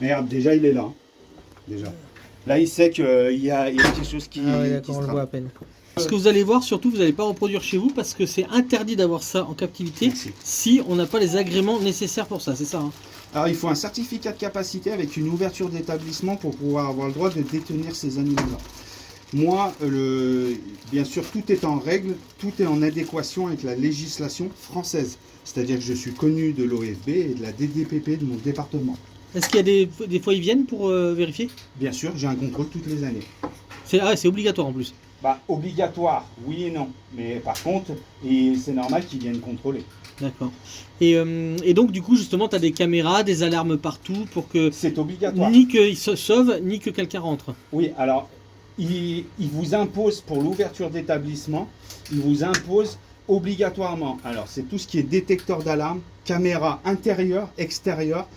Regarde, déjà il est là. Déjà. Là il sait qu'il y a quelque chose qui, Ah ouais, qui d'accord, se on le trame. voit à peine. Ce que vous allez voir, surtout, vous n'allez pas reproduire chez vous parce que c'est interdit d'avoir ça en captivité Merci. si on n'a pas les agréments nécessaires pour ça, c'est ça, hein? Alors il faut un certificat de capacité avec une ouverture d'établissement pour pouvoir avoir le droit de détenir ces animaux-là. Moi, bien sûr, tout est en règle, tout est en adéquation avec la législation française. C'est-à-dire que je suis connu de l'OFB et de la DDPP de mon département. Est-ce qu'il y a des fois ils viennent pour vérifier? Bien sûr, j'ai un contrôle toutes les années. C'est obligatoire en plus. Bah, obligatoire, oui et non. Mais par contre, et c'est normal qu'ils viennent contrôler. D'accord. Et donc, du coup, justement, tu as des caméras, des alarmes partout pour que C'est obligatoire. ni qu'ils se sauvent, ni que quelqu'un rentre. Oui, alors, il vous impose pour l'ouverture d'établissement, il vous impose obligatoirement. Alors, c'est tout ce qui est détecteur d'alarme, caméra intérieure, extérieure,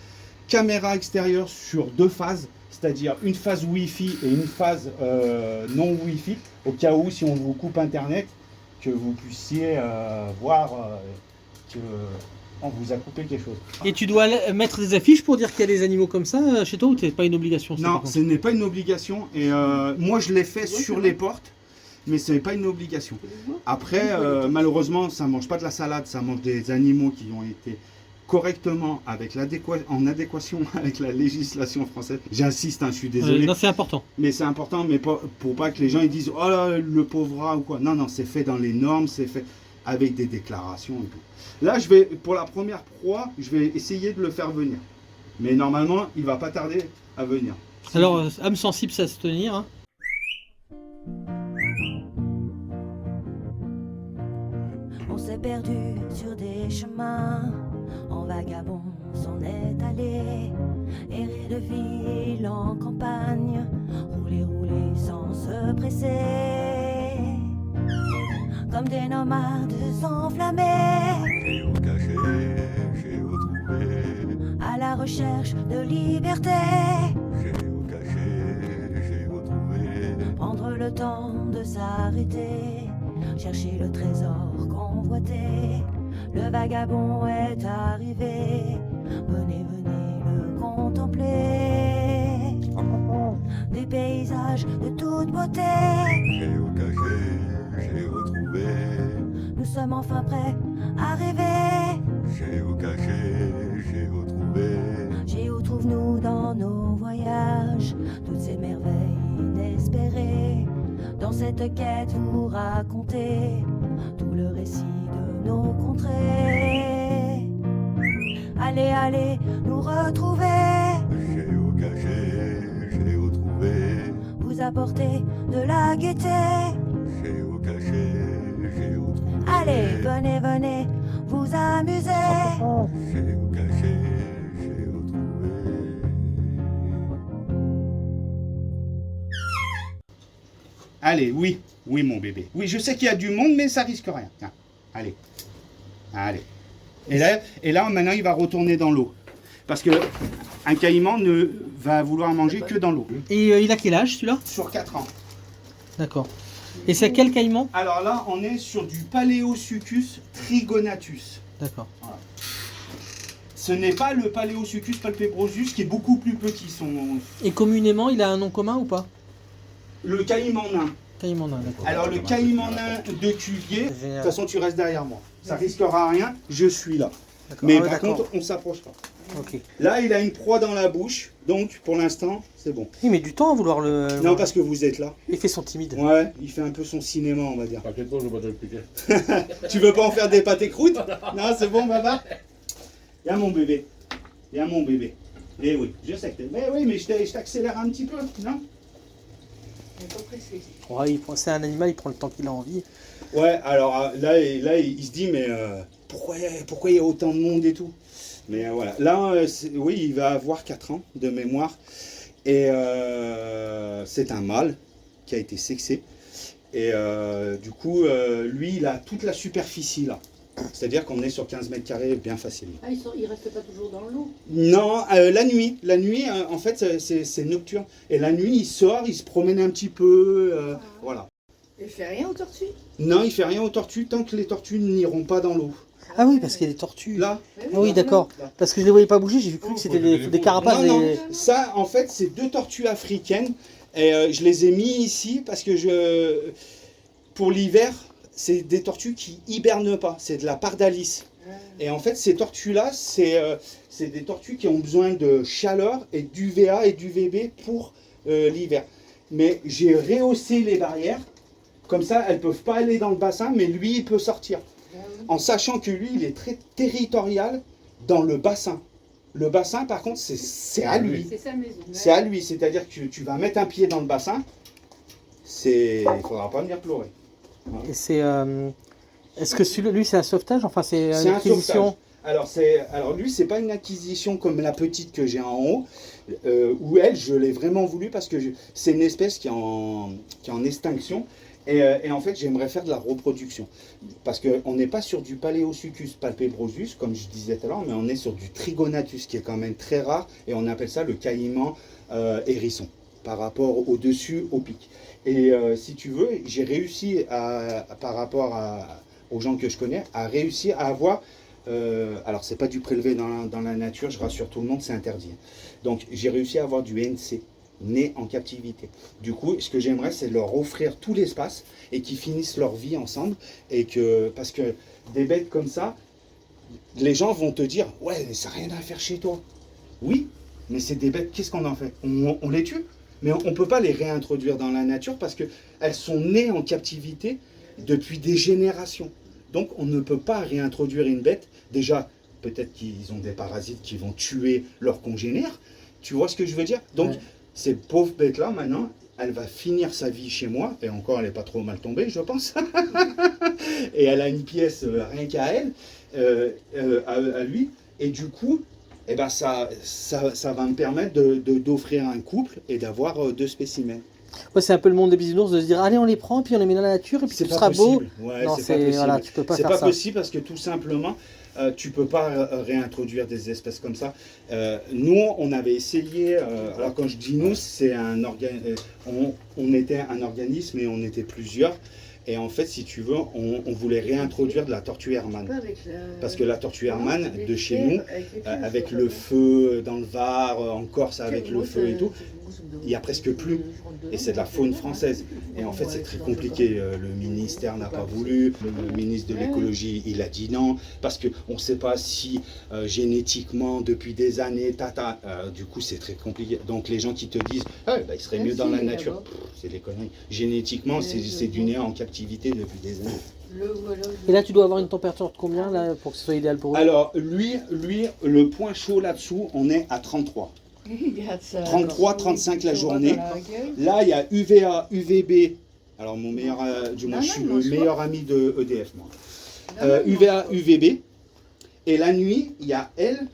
caméra extérieure sur 2 phases, c'est-à-dire une phase Wi-Fi et une phase non Wi-Fi, au cas où, si on vous coupe Internet, que vous puissiez voir qu'on vous a coupé quelque chose. Et tu dois mettre des affiches pour dire qu'il y a des animaux comme ça chez toi ou c'est pas une obligation ça, Non, par contre ce n'est pas une obligation. Et moi, je l'ai fait sur les portes, mais ce n'est pas une obligation. Après, malheureusement, ça ne mange pas de la salade, ça mange des animaux qui ont été correctement en adéquation avec la législation française. J'insiste, hein, je suis désolé. Non, c'est important. Mais c'est important, mais pour pas que les gens ils disent oh là, le pauvre rat ou quoi. Non, non, c'est fait dans les normes, c'est fait avec des déclarations et tout. Là, pour la première proie, je vais essayer de le faire venir. Mais normalement, il va pas tarder à venir. Alors, âme sensible, ça se tenir. Hein. On s'est perdu sur des chemins, en vagabond s'en est allé, errer de ville en campagne, rouler, rouler sans se presser, comme des nomades enflammés, Géocaché, géotrouvé, à la recherche de liberté, géocaché, géotrouvé, prendre le temps de s'arrêter, chercher le trésor convoité. Le vagabond est arrivé, venez, venez le contempler. Des paysages de toute beauté, géocaché, géotrouvé, nous sommes enfin prêts à rêver. géocaché, géotrouvé, Géo trouve-nous dans nos voyages, toutes ces merveilles inespérées. Dans cette quête vous racontez tout le récit de nos contrées. Allez, allez, nous retrouver, géocaché, géotrouvé, vous apporter de la gaieté. géocaché, géotrouvé, Allez, venez, venez, vous amuser. géocaché, géotrouvé. Allez, oui, oui mon bébé. Oui, je sais qu'il y a du monde, mais ça risque rien. Tiens, allez, allez. Et là, maintenant, il va retourner dans l'eau. Parce que un caïman ne va vouloir manger que dans l'eau. Et il a quel âge celui-là? Sur 4 ans. D'accord. Et c'est quel caïman? Alors là, on est sur du Paléosuchus trigonatus. D'accord. Ce n'est pas le Paléosuchus palpebrosus qui est beaucoup plus petit. Et communément, il a un nom commun ou pas? Le caïman nain. Caïman nain, d'accord. Alors le caïman nain de Cuvier, de Génial. toute façon tu restes derrière moi. Ça risquera rien, je suis là. D'accord. Mais Ah ouais, par d'accord. contre, on s'approche pas. Ok. Là, il a une proie dans la bouche, donc pour l'instant, c'est bon. Il met du temps à vouloir le. Non, parce que vous êtes là. Il fait son timide. Ouais, il fait un peu son cinéma, on va dire. T'inquiète pas, je vais pas te l'expliquer. Tu veux pas en faire des pâtés croûtes? Non, c'est bon, Baba? Viens mon bébé. Viens mon bébé. Eh oui, je sais que t'es... Mais oui, mais je t'accélère un petit peu, non? Ouais, c'est un animal, il prend le temps qu'il a envie. Ouais, alors là, il se dit, mais pourquoi il y a autant de monde et tout? Mais voilà, là, oui, il va avoir 4 ans de mémoire. Et c'est un mâle qui a été sexé. Et du coup, lui, il a toute la superficie là. C'est-à-dire qu'on est sur 15 mètres carrés bien facilement. Ah, il reste pas toujours dans l'eau. Non, la nuit. La nuit, en fait, c'est nocturne. Et la nuit, il sort, il se promène un petit peu. Voilà. Il fait rien aux tortues. Non, il fait rien aux tortues tant que les tortues n'iront pas dans l'eau. Ah oui, parce qu'il y a des tortues. Là. Ah oui, d'accord. Parce que je les voyais pas bouger, j'ai cru que c'était des carapaces. Non, et- ça, en fait, c'est 2 tortues africaines. Et je les ai mis ici parce que pour l'hiver, c'est des tortues qui hibernent pas. C'est de la pardalis. Et en fait, ces tortues-là, c'est des tortues qui ont besoin de chaleur et d'UVA et d'UVB pour l'hiver. Mais j'ai rehaussé les barrières. Comme ça, elles ne peuvent pas aller dans le bassin, mais lui, il peut sortir. En sachant que lui, il est très territorial dans le bassin. Le bassin, par contre, c'est à lui. C'est sa maison. C'est à lui. C'est-à-dire que tu vas mettre un pied dans le bassin, il ne faudra pas venir pleurer. Et c'est. Est-ce que celui-là, lui, c'est un sauvetage? Enfin, c'est C'est une un acquisition. sauvetage. Alors lui, c'est pas une acquisition comme la petite que j'ai en haut, où elle, je l'ai vraiment voulu parce que c'est une espèce qui est en extinction. Et en fait, j'aimerais faire de la reproduction. Parce qu'on n'est pas sur du Paléosuchus palpebrosus, comme je disais tout à l'heure, mais on est sur du Trigonatus, qui est quand même très rare, et on appelle ça le caïman hérisson, par rapport au-dessus, au pic. Et si tu veux, j'ai réussi, par rapport aux gens que je connais, à réussir à avoir... alors, c'est pas du prélevé dans la nature, je rassure tout le monde, c'est interdit. Donc, j'ai réussi à avoir du NC, nés en captivité. Du coup, ce que j'aimerais, c'est leur offrir tout l'espace et qu'ils finissent leur vie ensemble. Parce que des bêtes comme ça, les gens vont te dire « Ouais, mais ça n'a rien à faire chez toi. » Oui, mais c'est des bêtes, qu'est-ce qu'on en fait? On les tue. Mais on ne peut pas les réintroduire dans la nature parce qu'elles sont nées en captivité depuis des générations. Donc, on ne peut pas réintroduire une bête. Déjà, peut-être qu'ils ont des parasites qui vont tuer leurs congénères. Tu vois ce que je veux dire? Donc, Ouais. cette pauvre bête-là, maintenant, elle va finir sa vie chez moi, et encore, elle n'est pas trop mal tombée, je pense. Et elle a une pièce rien qu'à elle, à lui, et du coup, eh ben, ça va me permettre d'offrir un couple et d'avoir 2 spécimens. Ouais, c'est un peu le monde des bisounours de se dire allez, on les prend, puis on les met dans la nature, et puis tout sera beau. Ouais, Non, c'est pas possible. voilà, tu peux pas C'est faire pas ça. possible parce que tout simplement, tu peux pas réintroduire des espèces comme ça. Nous, on avait essayé. Alors quand je dis nous, c'est un on était un organisme et on était plusieurs. Et en fait, si tu veux, on voulait réintroduire de la tortue Hermann. Parce que la tortue Hermann, de chez nous, avec le feu dans le Var, en Corse avec le feu et tout, il n'y a presque plus. Et c'est de la faune française. Et en fait, c'est très compliqué. Le ministère n'a pas voulu. Le ministre de l'écologie, il a dit non. Parce qu'on ne sait pas si génétiquement, depuis des années, du coup, c'est très compliqué. Donc, les gens qui te disent ah, bah, il serait mieux dans la nature, c'est des conneries. Génétiquement, c'est du né en captivité depuis des années. Et là, tu dois avoir une température de combien là, pour que ce soit idéal pour eux? Alors, lui, le point chaud là-dessous, on est à 33. 33, 35 la journée. Là, il y a UVA, UVB. Alors, mon meilleur, du moins, je suis le meilleur ami de EDF, moi. UVA, UVB. Et la nuit, il y a elle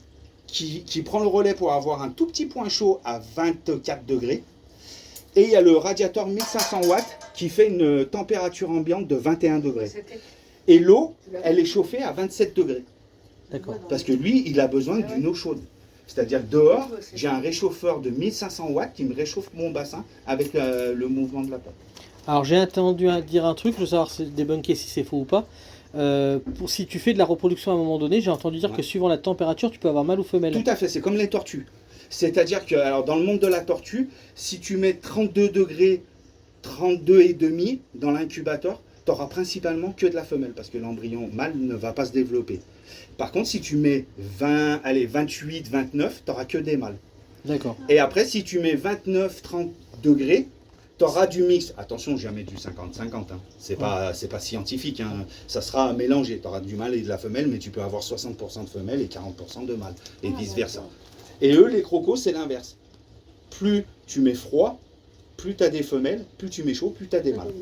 qui prend le relais pour avoir un tout petit point chaud à 24 degrés. Et il y a le radiateur 1500 watts qui fait une température ambiante de 21 degrés. Et l'eau, elle est chauffée à 27 degrés. D'accord. Parce que lui, il a besoin d'une eau chaude. C'est-à-dire dehors, j'ai un réchauffeur de 1500 watts qui me réchauffe mon bassin avec le mouvement de la pâte. Alors, j'ai entendu dire un truc, je veux savoir si débunker si c'est faux ou pas. Si tu fais de la reproduction à un moment donné, j'ai entendu dire que suivant la température, tu peux avoir mâle ou femelle. Tout à fait, c'est comme les tortues. C'est-à-dire que alors, dans le monde de la tortue, si tu mets 32 degrés, 32 et demi dans l'incubateur, tu n'auras principalement que de la femelle parce que l'embryon mâle ne va pas se développer. Par contre, si tu mets 28, 29, tu n'auras que des mâles. D'accord. Et après, si tu mets 29, 30 degrés, tu auras du mix. Attention, jamais du 50-50. Hein. C'est pas scientifique. Hein. Ça sera mélangé. Tu auras du mâle et de la femelle, mais tu peux avoir 60% de femelles et 40% de mâles. Et vice-versa. Et eux, les crocos, c'est l'inverse. Plus tu mets froid, plus tu as des femelles, plus tu mets chaud, plus tu as des mâles.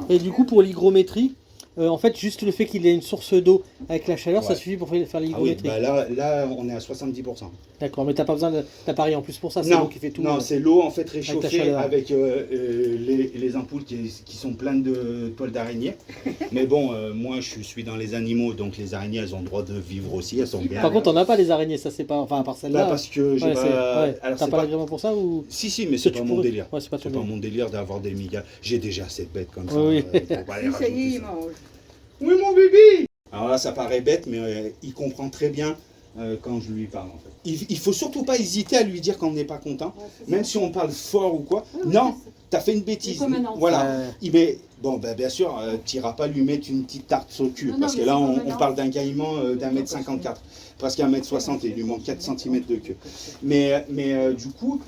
Et du coup, pour l'hygrométrie, en fait, juste le fait qu'il ait une source d'eau avec la chaleur, ça Ouais. suffit pour faire Ah oui, l'hygrométrie. bah là, on est à 70%. D'accord, mais t'as pas besoin d'appareil en plus pour ça, c'est Non, l'eau qui fait tout. non, c'est l'eau en fait la réchauffée chaleur. avec les ampoules qui sont pleines de toiles d'araignée. Mais bon, moi je suis dans les animaux, donc les araignées elles ont le droit de vivre aussi, elles sont bien. Par contre, on n'a pas les araignées, ça c'est pas. Enfin, à part Là, celle-là. parce que j'ai Ouais, pas. ouais. Alors, T'as c'est pas l'agrément pour ça ou. Si, mais c'est Tu pas mon pourrais- délire. Ouais, c'est pas ton C'est pas délire. mon délire d'avoir des migas. J'ai déjà cette bête comme ça. Oui. Faut pas les Ça y est, rajouter il ça. mange. Oui, mon bébé. Alors là, ça paraît bête, mais il comprend très bien quand je lui parle, en fait. Il faut surtout pas hésiter à lui dire qu'on n'est pas content, Ouais, c'est même ça. si on parle fort ou quoi. Oui, oui, Non, c'est ça. t'as fait une Il est bêtise. comme un enfant. Voilà. Bon, ben, bien sûr, tu n'iras pas lui mettre une petite tarte sur le cul, Non, parce non, que mais là, c'est on, comme un on parle enfant. d'un gaillement d'un mètre 54, presque 1,60 m, et il lui manque 4 cm de queue. Mais du coup,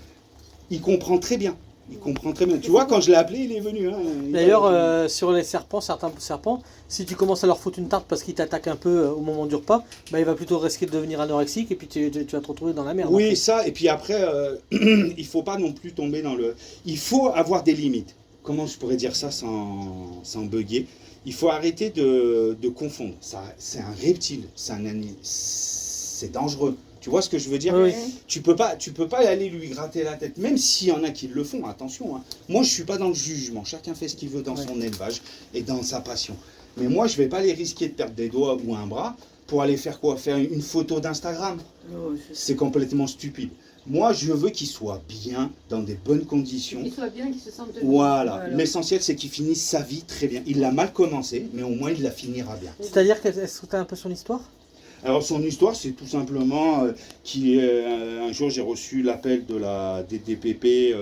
il comprend très bien. Il comprend très bien. Tu vois, quand je l'ai appelé, il est venu. Hein. D'ailleurs, sur les serpents, certains serpents, si tu commences à leur foutre une tarte parce qu'ils t'attaquent un peu au moment du repas, bah, il va plutôt risquer de devenir anorexique et puis tu vas te retrouver dans la merde. Oui, après. ça, et puis après, il faut pas non plus tomber dans le... Il faut avoir des limites. Comment je pourrais dire ça sans bugger? Il faut arrêter de confondre. Ça, c'est un reptile, c'est dangereux. Tu vois ce que je veux dire? Oui. Tu peux pas aller lui gratter la tête, même s'il y en a qui le font, attention. Hein. Moi, je suis pas dans le jugement. Chacun fait ce qu'il veut dans son élevage et dans sa passion. Mais moi, je vais pas les risquer de perdre des doigts ou un bras pour aller faire quoi? Faire une photo d'Instagram? C'est complètement stupide. Moi, je veux qu'il soit bien, dans des bonnes conditions. Qu'il soit bien, qu'il se sente bien. Voilà. L'essentiel, c'est qu'il finisse sa vie très bien. Il l'a mal commencé, mais au moins, il la finira bien. C'est-à-dire est-ce que tu as un peu son histoire? Alors son histoire, c'est tout simplement un jour j'ai reçu l'appel de la DDPP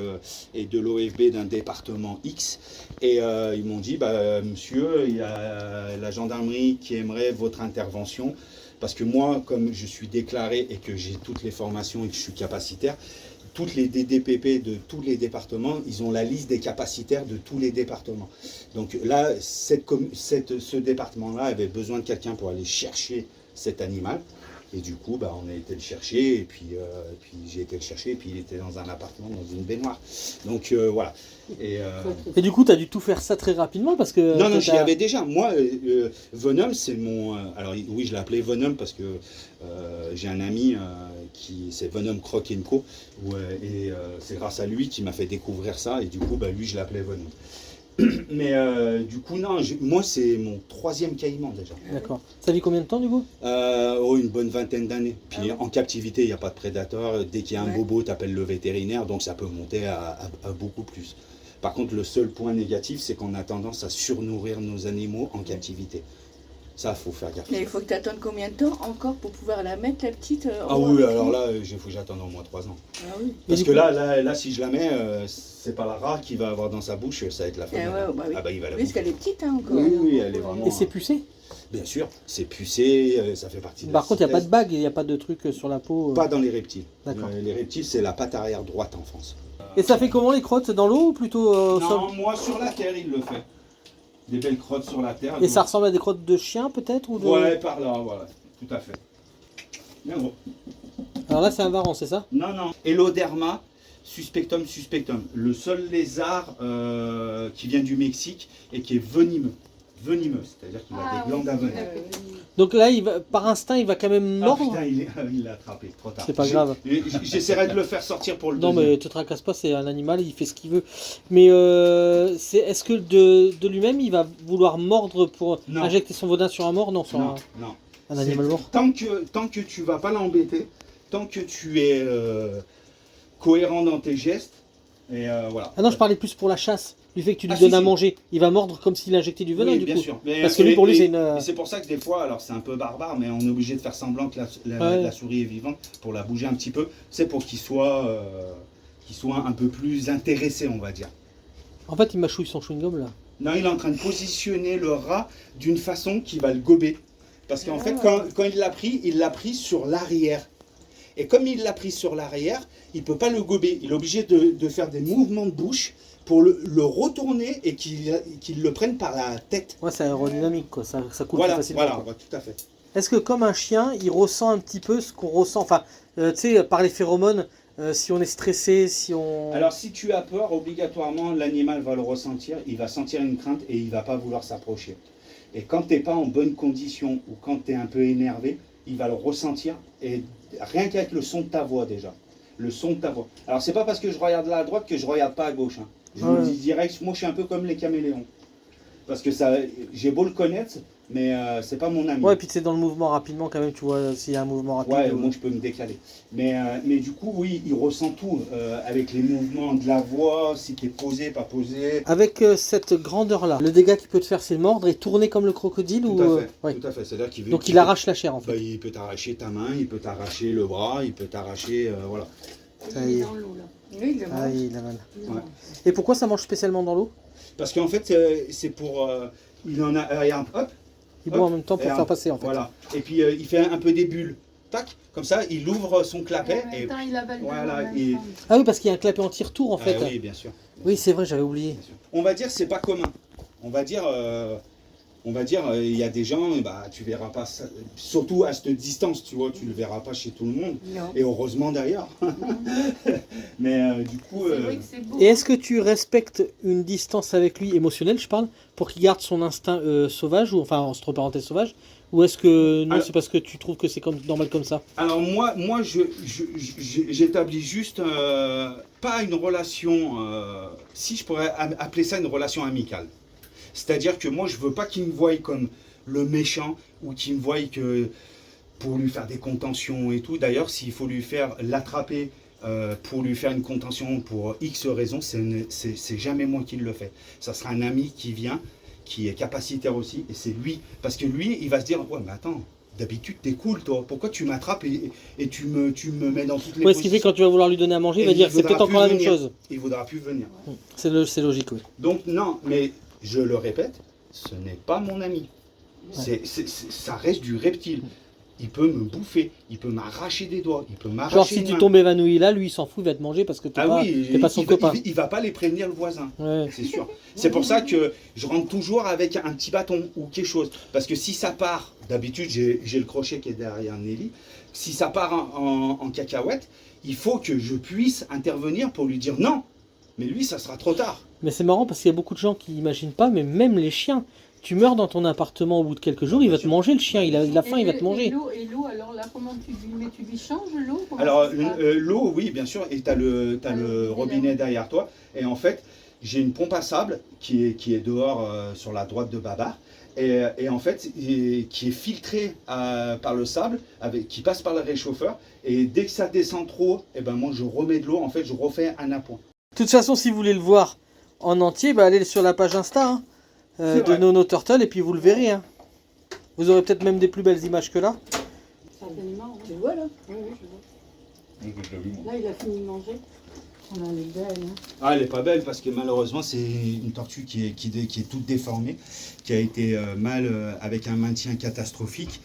et de l'OFB d'un département X et ils m'ont dit monsieur, il y a la gendarmerie qui aimerait votre intervention parce que moi, comme je suis déclaré et que j'ai toutes les formations et que je suis capacitaire, toutes les DDPP de tous les départements, ils ont la liste des capacitaires de tous les départements. Donc là, ce département-là avait besoin de quelqu'un pour aller chercher cet animal. Et du coup, on a été le chercher, et puis j'ai été le chercher, et puis il était dans un appartement, dans une baignoire. Donc voilà. Et du coup, tu as dû tout faire ça très rapidement parce que... Non, j'y avais déjà. Moi, Venom, c'est mon... alors oui, je l'ai appelé Venom parce que j'ai un ami c'est Venom Croc Co. Et c'est grâce à lui qui m'a fait découvrir ça, et du coup, lui, je l'appelais Venom. Mais du coup, non, moi, c'est mon 3e caïman déjà. D'accord. Ça vit combien de temps du coup? Une bonne vingtaine d'années. Puis en captivité, il n'y a pas de prédateur. Dès qu'il y a un bobo, tu appelles le vétérinaire, donc ça peut monter à beaucoup plus. Par contre, le seul point négatif, c'est qu'on a tendance à surnourrir nos animaux en captivité. Ça, il faut faire gaffe. Mais il faut que tu attendes combien de temps encore pour pouvoir la mettre, la petite Ah oui, alors là, il faut que j'attende au moins 3 ans. Ah oui. Parce que là, si je la mets, c'est pas la rare qu'il va avoir dans sa bouche, ça va être la Ah femelle. ouais, oui. Il va la Oui, parce bouffer. qu'elle est petite encore. Oui, elle est vraiment... Et c'est pucé? Bien sûr, c'est pucé, ça fait partie de Par la contre, il n'y a pas de synthèse. bague, il n'y a pas de truc sur la peau. Pas dans les reptiles. D'accord. Les reptiles, c'est la patte arrière droite en France. Et ça fait comment les crottes? Dans l'eau ou plutôt au sol? Non, moi sur la terre, il le fait. Des belles crottes sur la terre. Et ça ressemble à des crottes de chien peut-être ou de... Ouais, par là, voilà, tout à fait. Mais bon. Alors là, c'est un varan, c'est ça? Non. Eloderma suspectum. Le seul lézard qui vient du Mexique et qui est venimeux. C'est-à-dire qu'il a des glandes à venin. Donc là, par instinct, il va quand même Ah mordre. putain, il l'a attrapé, trop tard. C'est pas grave. J'essaierai de le faire sortir pour le Non, deuxième. mais te tracasse pas, c'est un animal, il fait ce qu'il veut. Mais est-ce que de lui-même, il va vouloir mordre pour Non. injecter son venin sur un mort? Non, sur Non. un animal mort. Tant que tu vas pas l'embêter, tant que tu es cohérent dans tes gestes, et voilà. Ah non, je parlais plus pour la chasse. Du fait que tu lui Ah, donnes si, à si. manger, il va mordre comme s'il injectait du venin Oui, du bien coup. sûr. Mais, Parce que lui, pour lui, c'est une... et c'est pour ça que des fois, alors c'est un peu barbare, mais on est obligé de faire semblant que la souris est vivante pour la bouger un petit peu. C'est pour qu'il soit un peu plus intéressé, on va dire. En fait, il mâchouille son chewing-gum là. Non, il est en train de positionner le rat d'une façon qui va le gober. Parce qu'en fait, quand il l'a pris sur l'arrière. Et comme il l'a pris sur l'arrière, il ne peut pas le gober. Il est obligé de faire des mouvements de bouche pour le retourner et qu'il le prenne par la tête. Ouais, c'est aérodynamique quoi, ça coule Voilà, plus facilement. voilà, Quoi. ouais, tout à fait. Est-ce que comme un chien, il ressent un petit peu ce qu'on ressent, enfin, tu sais, par les phéromones, si on est stressé, si on... Alors si tu as peur, obligatoirement, l'animal va le ressentir, il va sentir une crainte et il ne va pas vouloir s'approcher. Et quand tu n'es pas en bonne condition ou quand tu es un peu énervé, il va le ressentir, et rien qu'avec le son de ta voix déjà. Le son de ta voix. Alors c'est pas parce que je regarde là à droite que je regarde pas à gauche. Hein. Je vous le dis direct, moi je suis un peu comme les caméléons. Parce que ça, j'ai beau le connaître, mais c'est pas mon ami. Ouais, et puis c'est dans le mouvement rapidement quand même, tu vois, s'il y a un mouvement rapide. Ouais, moi je peux me décaler. Mais du coup, oui, il ressent tout, avec les mouvements de la voix, si t'es posé, pas posé. Avec cette grandeur-là, le dégât qu'il peut te faire, c'est le mordre et tourner comme le crocodile Tout ou à fait, ouais. tout à fait. C'est-à-dire qu'il veut- Donc il arrache la chair en fait. Bah, il peut t'arracher ta main, il peut t'arracher le bras, il peut t'arracher, voilà. Ça Il y est est. dans l'eau là. Oui, je Ah, mange. il a mal. Ouais. Et pourquoi ça mange spécialement dans l'eau? Parce qu'en fait, c'est pour, il en a, regarde, hop, Il boit en même temps pour et faire passer en fait. voilà. Et puis il fait un peu des bulles, tac, comme ça, il ouvre son clapet En et même temps, il avale de l'eau voilà, en même et- temps. Ah oui, parce qu'il y a un clapet anti-retour en fait. Ah oui, bien sûr. Oui, c'est vrai, j'avais oublié. Bien sûr. On va dire c'est pas commun. On va dire il y a des gens, bah tu verras pas ça, surtout à cette distance, tu vois, tu le verras pas chez tout le monde. Non. Et heureusement d'ailleurs. Mais du coup, C'est vrai que c'est beau. Et est-ce que tu respectes une distance avec lui, émotionnelle, je parle, pour qu'il garde son instinct sauvage, ou enfin entre parenthèses sauvage, ou est-ce que non, Alors- c'est parce que tu trouves que c'est comme, normal comme ça? alors moi j'établis juste pas une relation, si je pourrais appeler ça une relation amicale. C'est-à-dire que moi je veux pas qu'il me voie comme le méchant ou qu'il me voie que pour lui faire des contentions et tout. D'ailleurs, s'il faut lui faire l'attraper pour lui faire une contention pour X raisons, c'est jamais moi qui le fais. Ça sera un ami qui vient, qui est capacitaire aussi, et c'est lui. Parce que lui, il va se dire, ouais mais attends, d'habitude t'es cool toi, pourquoi tu m'attrapes et tu me mets dans toutes les Ouais, ce qui fait que quand tu vas vouloir lui donner à manger, il va Et dire il c'est peut-être voudra encore la plus même venir. chose. Il voudra plus venir. C'est logique, oui. Donc non, mais je le répète, ce n'est pas mon ami. Ça reste du reptile. Il peut me bouffer, il peut m'arracher des doigts, il peut m'arracher Genre si une tu main. tombes évanoui là, lui il s'en fout, il va te manger parce que t'es Ah pas, oui, t'es pas son il copain. va pas les prévenir le voisin, Ouais. c'est sûr. C'est pour ça que je rentre toujours avec un petit bâton ou quelque chose. Parce que si ça part, d'habitude j'ai le crochet qui est derrière Nelly, si ça part en cacahuète, il faut que je puisse intervenir pour lui dire non. Mais lui, ça sera trop tard. Mais c'est marrant parce qu'il y a beaucoup de gens qui n'imaginent pas, mais même les chiens. Tu meurs dans ton appartement au bout de quelques jours, il va te manger le chien, il a faim, il va te manger. Et l'eau, alors là, comment tu lui mets? Tu lui changes l'eau? Comment Alors ça se passe? l'eau, oui, bien sûr, et tu as le robinet derrière toi. Et en fait, j'ai une pompe à sable qui est dehors sur la droite de Babar. Et en fait, qui est filtrée par le sable, qui passe par le réchauffeur. Et dès que ça descend trop, et ben moi je remets de l'eau, en fait je refais un appoint. De toute façon, si vous voulez le voir en entier, bah, allez sur la page Insta hein, C'est de vrai. Nono Turtle et puis vous le verrez. Hein. Vous aurez peut-être même des plus belles images que là. Certainement. Tu vois là? Oui, oui, je vois. Je l'ai vu, moi. Là, il a fini de manger. Oh, elle est belle. Hein. Ah, elle est pas belle parce que malheureusement c'est une tortue qui est toute déformée, qui a été avec un maintien catastrophique,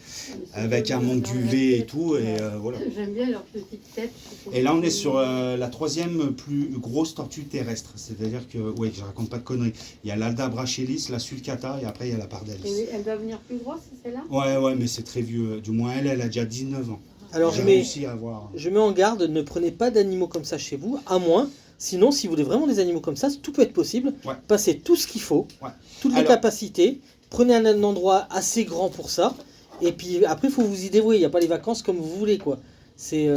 avec un manque d'UV et tout, et voilà. J'aime bien leur petite tête. Et là on est sur la troisième plus grosse tortue terrestre, c'est-à-dire que, ouais, je raconte pas de conneries, il y a l'Alda brachellis, la sulcata et après il y a la pardalis. Et elle va venir plus grosse, c'est celle-là? Ouais, mais c'est très vieux, du moins elle a déjà 19 ans. Alors J'ai je mets, réussi à avoir... je mets en garde, ne prenez pas d'animaux comme ça chez vous, à moins, sinon si vous voulez vraiment des animaux comme ça, tout peut être possible. Ouais. Passez tout ce qu'il faut, Ouais. toutes les Alors- capacités, prenez un endroit assez grand pour ça, et puis après il faut vous y dévouer, il n'y a pas les vacances comme vous voulez quoi. C'est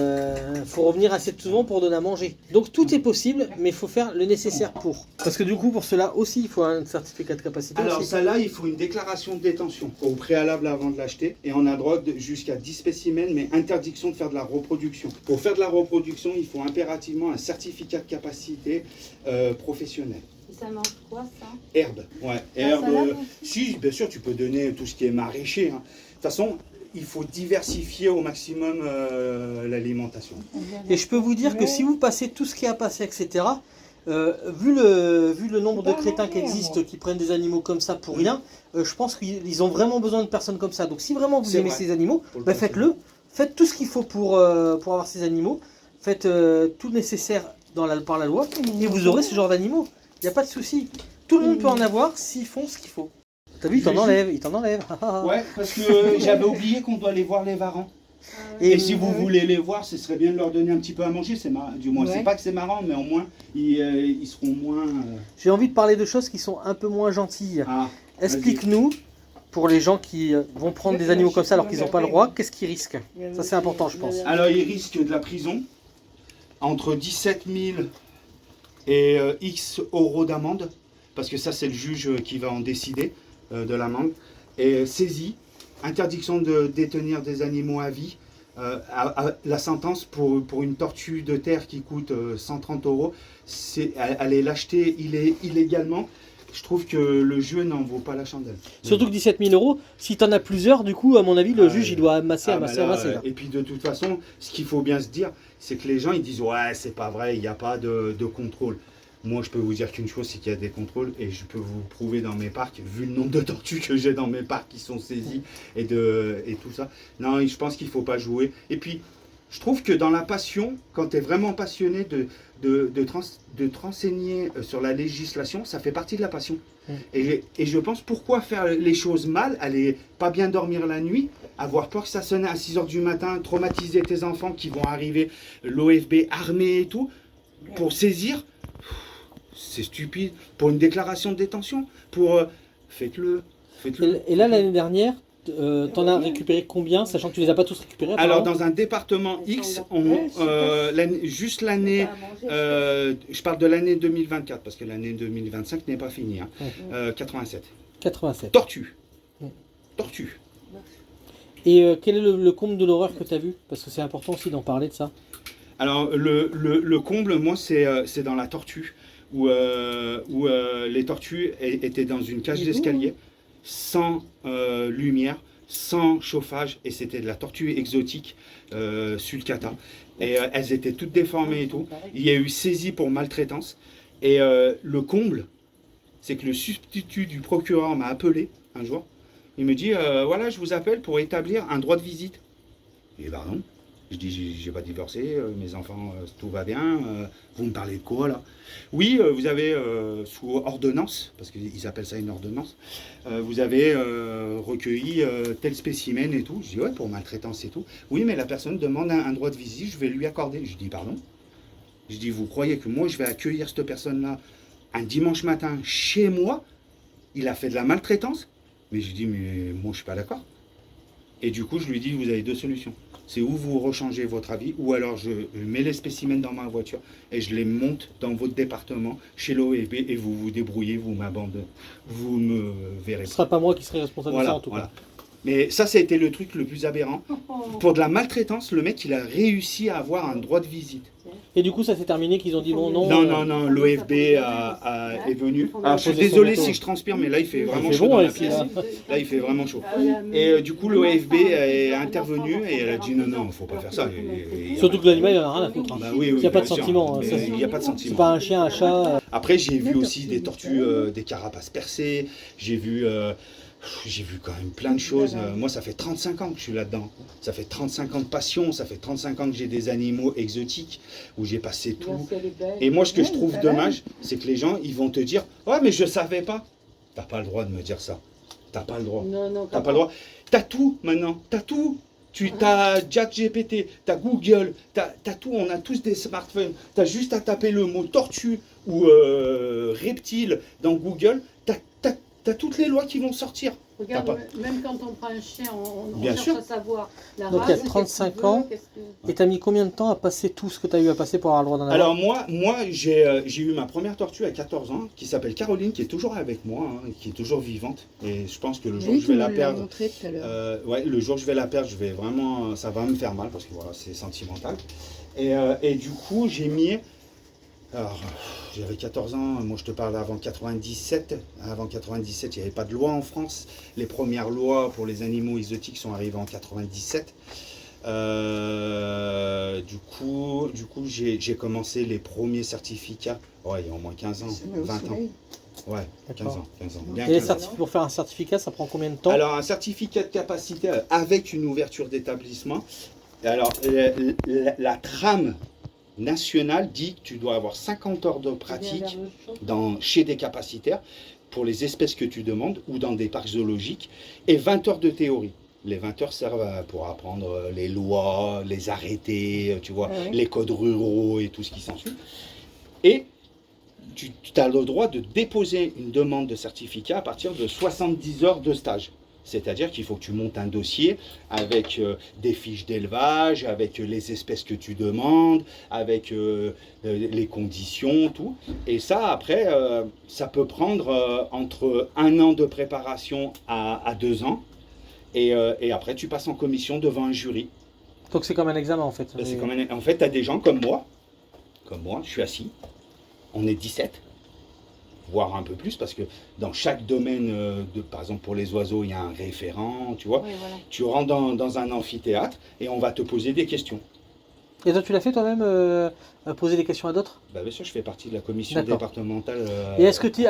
faut revenir assez souvent pour donner à manger. Donc tout est possible, mais il faut faire le nécessaire pour. Parce que du coup pour cela aussi il faut un certificat de capacité. Alors aussi. ça là, il faut une déclaration de détention au préalable avant de l'acheter. Et on a droit jusqu'à 10 spécimens, mais interdiction de faire de la reproduction. Pour faire de la reproduction, il faut impérativement un certificat de capacité professionnelle. Et ça mange quoi, ça? Herbe, ouais. La Herbe, salade si, bien sûr, tu peux donner tout ce qui est maraîcher. Hein. De toute façon, il faut diversifier au maximum l'alimentation. Et je peux vous dire que si vous passez tout ce qui a passé, etc., vu le nombre de crétins qui existent, qui prennent des animaux comme ça pour rien, je pense qu'ils ont vraiment besoin de personnes comme ça. Donc si vraiment vous C'est aimez vrai. ces animaux, Faut le bah, penser. faites-le. Faites tout ce qu'il faut pour avoir ces animaux. Faites tout nécessaire par la loi et vous aurez ce genre d'animaux. Il n'y a pas de souci. Tout le monde peut en avoir s'ils font ce qu'il faut. T'as vu, il t'en enlève, il t'en enlève. Ouais, parce que j'avais oublié qu'on doit aller voir les varans. Et Et si vous voulez les voir, ce serait bien de leur donner un petit peu à manger. Du moins, Ouais. c'est pas que c'est marrant, mais au moins, ils seront moins... j'ai envie de parler de choses qui sont un peu moins gentilles. Ah, Explique-nous, pour les gens qui vont prendre des animaux comme ça alors qu'ils n'ont pas le droit, qu'est-ce qu'ils risquent? Ça, c'est important, je pense. alors, ils risquent de la prison, entre 17 000 et X euros d'amende, parce que ça, c'est le juge qui va en décider de l'amende. et saisie, interdiction de détenir des animaux à vie. La sentence pour une tortue de terre qui coûte 130 €, elle est l'achetée illégalement. Je trouve que le jeu n'en vaut pas la chandelle. Surtout que 17 000 €, si tu en as plusieurs, du coup, à mon avis, le juge, il doit amasser. Là. Et puis de toute façon, ce qu'il faut bien se dire, c'est que les gens, ils disent « Ouais, c'est pas vrai, il n'y a pas de contrôle ». Moi, je peux vous dire qu'une chose, c'est qu'il y a des contrôles, et je peux vous prouver dans mes parcs, vu le nombre de tortues que j'ai dans mes parcs qui sont saisies, et tout ça. Non, je pense qu'il ne faut pas jouer. Et puis, je trouve que dans la passion, quand tu es vraiment passionné de te renseigner sur la législation, ça fait partie de la passion. Et je pense, pourquoi faire les choses mal, aller pas bien dormir la nuit, avoir peur que ça sonne à 6 h du matin, traumatiser tes enfants qui vont arriver, l'OFB armé et tout, pour saisir. C'est stupide. Pour une déclaration de détention, faites-le. Et là, l'année dernière, t'en as récupéré combien, sachant que tu les as pas tous récupérés? Alors, dans un département X, juste l'année, je parle de l'année 2024, parce que l'année 2025 n'est pas finie, 87. 87. Tortue. Et quel est le comble de l'horreur que tu as vu? Parce que c'est important aussi d'en parler de ça. Alors, le comble, moi, c'est dans la tortue, où les tortues étaient dans une cage d'escalier, sans lumière, sans chauffage, et c'était de la tortue exotique sulcata. Et elles étaient toutes déformées et tout. Il y a eu saisie pour maltraitance. Et le comble, c'est que le substitut du procureur m'a appelé un jour. Il me dit, voilà, je vous appelle pour établir un droit de visite. Je dis, pardon. Je dis, j'ai pas divorcé, mes enfants, tout va bien. Vous me parlez de quoi là? Oui, vous avez sous ordonnance, parce qu'ils appellent ça une ordonnance, vous avez recueilli tel spécimen et tout. Je dis, ouais, pour maltraitance et tout. Oui, mais la personne demande un droit de visite, je vais lui accorder. Je dis, pardon? Je dis, vous croyez que moi je vais accueillir cette personne-là un dimanche matin chez moi? Il a fait de la maltraitance? Mais je dis, mais moi je suis pas d'accord. Et du coup, je lui dis, vous avez deux solutions. C'est où vous rechangez votre avis, ou alors je mets les spécimens dans ma voiture et je les monte dans votre département, chez l'OFB, et vous vous débrouillez, vous m'abandonnez, vous me verrez. Ce ne sera pas moi qui serai responsable de ça en tout cas. Mais ça a été le truc le plus aberrant. Pour de la maltraitance, le mec, il a réussi à avoir un droit de visite. Et du coup, ça s'est terminé qu'ils ont dit bon, non. Non, l'OFB est venu. Alors, je suis désolé si je transpire, mais là, il fait vraiment chaud dans la pièce. Là, il fait vraiment chaud. Et du coup, l'OFB est intervenu et elle a dit non, il ne faut pas faire ça. Surtout que l'animal, il n'en a rien à foutre. Bah, oui, il n'y a pas de sentiment. Il n'y a pas de sentiment. C'est pas un chien, un chat. Après, j'ai vu aussi des tortues, des carapaces percées. J'ai vu quand même plein de choses. Moi, ça fait 35 ans que je suis là-dedans. Ça fait 35 ans de passion. Ça fait 35 ans que j'ai des animaux exotiques où j'ai passé tout. Et moi, ce que je trouve dommage, c'est que les gens, ils vont te dire « Oh, mais je savais pas !» T'as pas le droit de me dire ça. T'as pas le droit. T'as pas le droit. T'as tout maintenant. T'as tout. T'as ChatGPT, t'as Google, t'as tout. On a tous des smartphones. T'as juste à taper le mot tortue ou reptile dans Google. T'as toutes les lois qui vont sortir. Regarde, même quand on prend un chien, on Bien cherche sûr. à savoir la race. Donc il y a 35 ans. Et t'as mis combien de temps à passer tout ce que t'as eu à passer pour avoir le droit d'en avoir? Alors moi j'ai eu ma première tortue à 14 ans, qui s'appelle Caroline, qui est toujours avec moi, qui est toujours vivante. Et je pense que le jour où je vais la perdre, le jour où je vais la perdre, ça va me faire mal, parce que voilà, c'est sentimental. Et du coup, j'ai mis... Alors, j'avais 14 ans, moi je te parle avant 97. Avant 97, il n'y avait pas de loi en France. Les premières lois pour les animaux exotiques sont arrivées en 97. Du coup j'ai commencé les premiers certificats, il y a au moins 15 ans, 20 ans. Ouais, 15 ans. Bien Et 15 ans. pour faire un certificat, ça prend combien de temps? Alors, un certificat de capacité avec une ouverture d'établissement. Alors, la trame nationale dit que tu dois avoir 50 heures de pratique chez des capacitaires pour les espèces que tu demandes ou dans des parcs zoologiques et 20 heures de théorie. Les 20 heures servent pour apprendre les lois, les arrêtés, tu vois, les codes ruraux et tout ce qui s'ensuit. Et tu as le droit de déposer une demande de certificat à partir de 70 heures de stage. C'est-à-dire qu'il faut que tu montes un dossier avec des fiches d'élevage, avec les espèces que tu demandes, avec les conditions, tout. Et ça, après, ça peut prendre entre 1 an de préparation à 2 ans. Et après, tu passes en commission devant un jury. Donc c'est comme un examen en fait. C'est comme en fait, tu as des gens comme moi, je suis assis, on est 17, voire un peu plus, parce que dans chaque domaine, par exemple pour les oiseaux, il y a un référent, tu vois. Oui, voilà. Tu rentres dans un amphithéâtre et on va te poser des questions. Et toi tu l'as fait toi-même, poser des questions à d'autres? Bah, bien sûr, je fais partie de la commission D'accord. départementale. Et est-ce que tu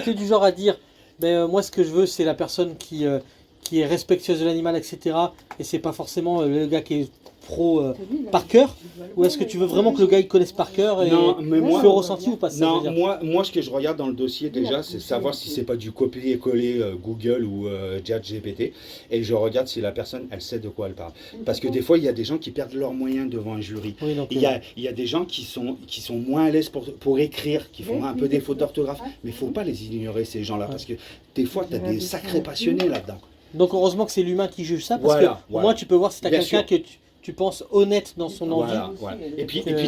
es du genre à dire, moi ce que je veux c'est la personne qui est respectueuse de l'animal, etc. Et c'est pas forcément le gars qui est pro par cœur? Ou est-ce que tu veux vraiment que le gars il connaisse par cœur et Non, mais moi- le ressenti ou pas ça, je Non, veux dire. moi, ce que je regarde dans le dossier déjà, c'est savoir si c'est pas du copier-coller Google ou ChatGPT, et je regarde si la personne, elle sait de quoi elle parle. Parce que des fois, il y a des gens qui perdent leurs moyens devant un jury. Oui, donc, Il y a des gens qui sont moins à l'aise pour écrire, qui font un peu des fautes d'orthographe, mais il faut pas les ignorer, ces gens-là, parce que des fois, tu as des sacrés passionnés là-dedans. donc heureusement que c'est l'humain qui juge ça, parce Voilà, que au voilà. moins tu peux voir si tu as Bien quelqu'un sûr. que tu penses honnête dans son envie. Voilà. Et puis Euh,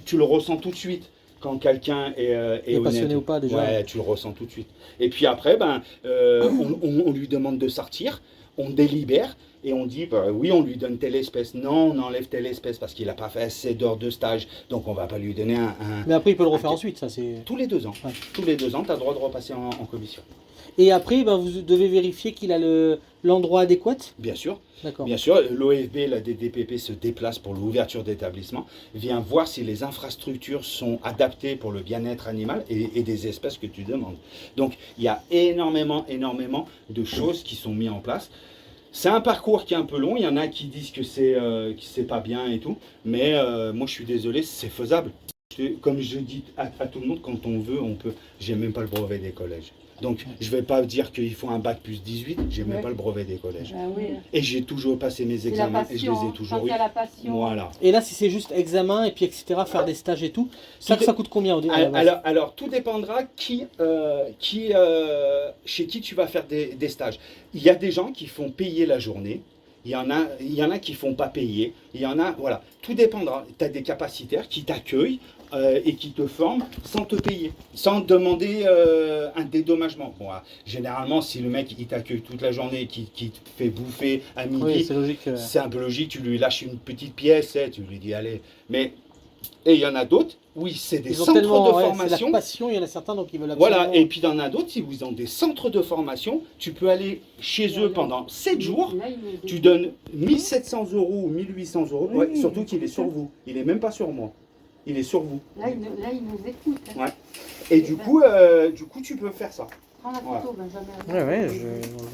tu le ressens tout de suite quand quelqu'un est honnête. passionné ou pas, déjà. Ouais, tu le ressens tout de suite. Et puis après, on lui demande de sortir, on délibère et on dit oui, on lui donne telle espèce. Non, on enlève telle espèce parce qu'il n'a pas fait assez d'heures de stage. Donc on va pas lui donner un. Mais après il peut le refaire ensuite, ça c'est. Tous les 2 ans. Ouais. Tous les 2 ans, tu as le droit de repasser en commission. Et après vous devez vérifier qu'il a l'endroit adéquat. Bien sûr. D'accord. Bien sûr, l'OFB, la DDPP se déplace pour l'ouverture d'établissement, vient voir si les infrastructures sont adaptées pour le bien-être animal et des espèces que tu demandes. Donc, il y a énormément de choses qui sont mises en place. C'est un parcours qui est un peu long, il y en a qui disent que c'est pas bien et tout, mais moi je suis désolé, c'est faisable. Comme je dis à tout le monde, quand on veut, on peut. J'ai même pas le brevet des collèges. Donc, je vais pas dire qu'il faut un bac plus 18, j'ai même pas le brevet des collèges. Ah oui. Et j'ai toujours passé mes C'est la examens et je passion. les ai toujours Quand il eu. y a la passion. Voilà. Et là si c'est juste examen et puis etc. faire des stages et tout, ça coûte combien au début? Alors, tout dépendra chez qui tu vas faire des stages. Il y a des gens qui font payer la journée. Il y en a qui font pas payer. Il y en a, voilà. Tout dépendra. Tu as des capacitaires qui t'accueillent et qui te forment sans te payer, sans demander un dédommagement. Bon, généralement, si le mec il t'accueille toute la journée, qui te fait bouffer à midi, Oui, c'est logique. c'est un peu logique. Tu lui lâches une petite pièce, tu lui dis allez. Mais et il y en a d'autres, oui, c'est des Ils ont centres tellement de c'est formation. la passion, il y en a certains donc ils veulent absolument. Voilà, et puis il y en a d'autres, si vous ont des centres de formation, tu peux aller chez eux pendant 7 jours, Là, il nous tu dit- donnes 1700 € ou 1800 €, ouais, surtout qu'il est sur vous, il n'est même pas sur moi, il est sur vous. Là, il nous écoute. Hein. Ouais. Et du coup, tu peux faire ça. Prends la Voilà. photo, Benjamin. Ouais,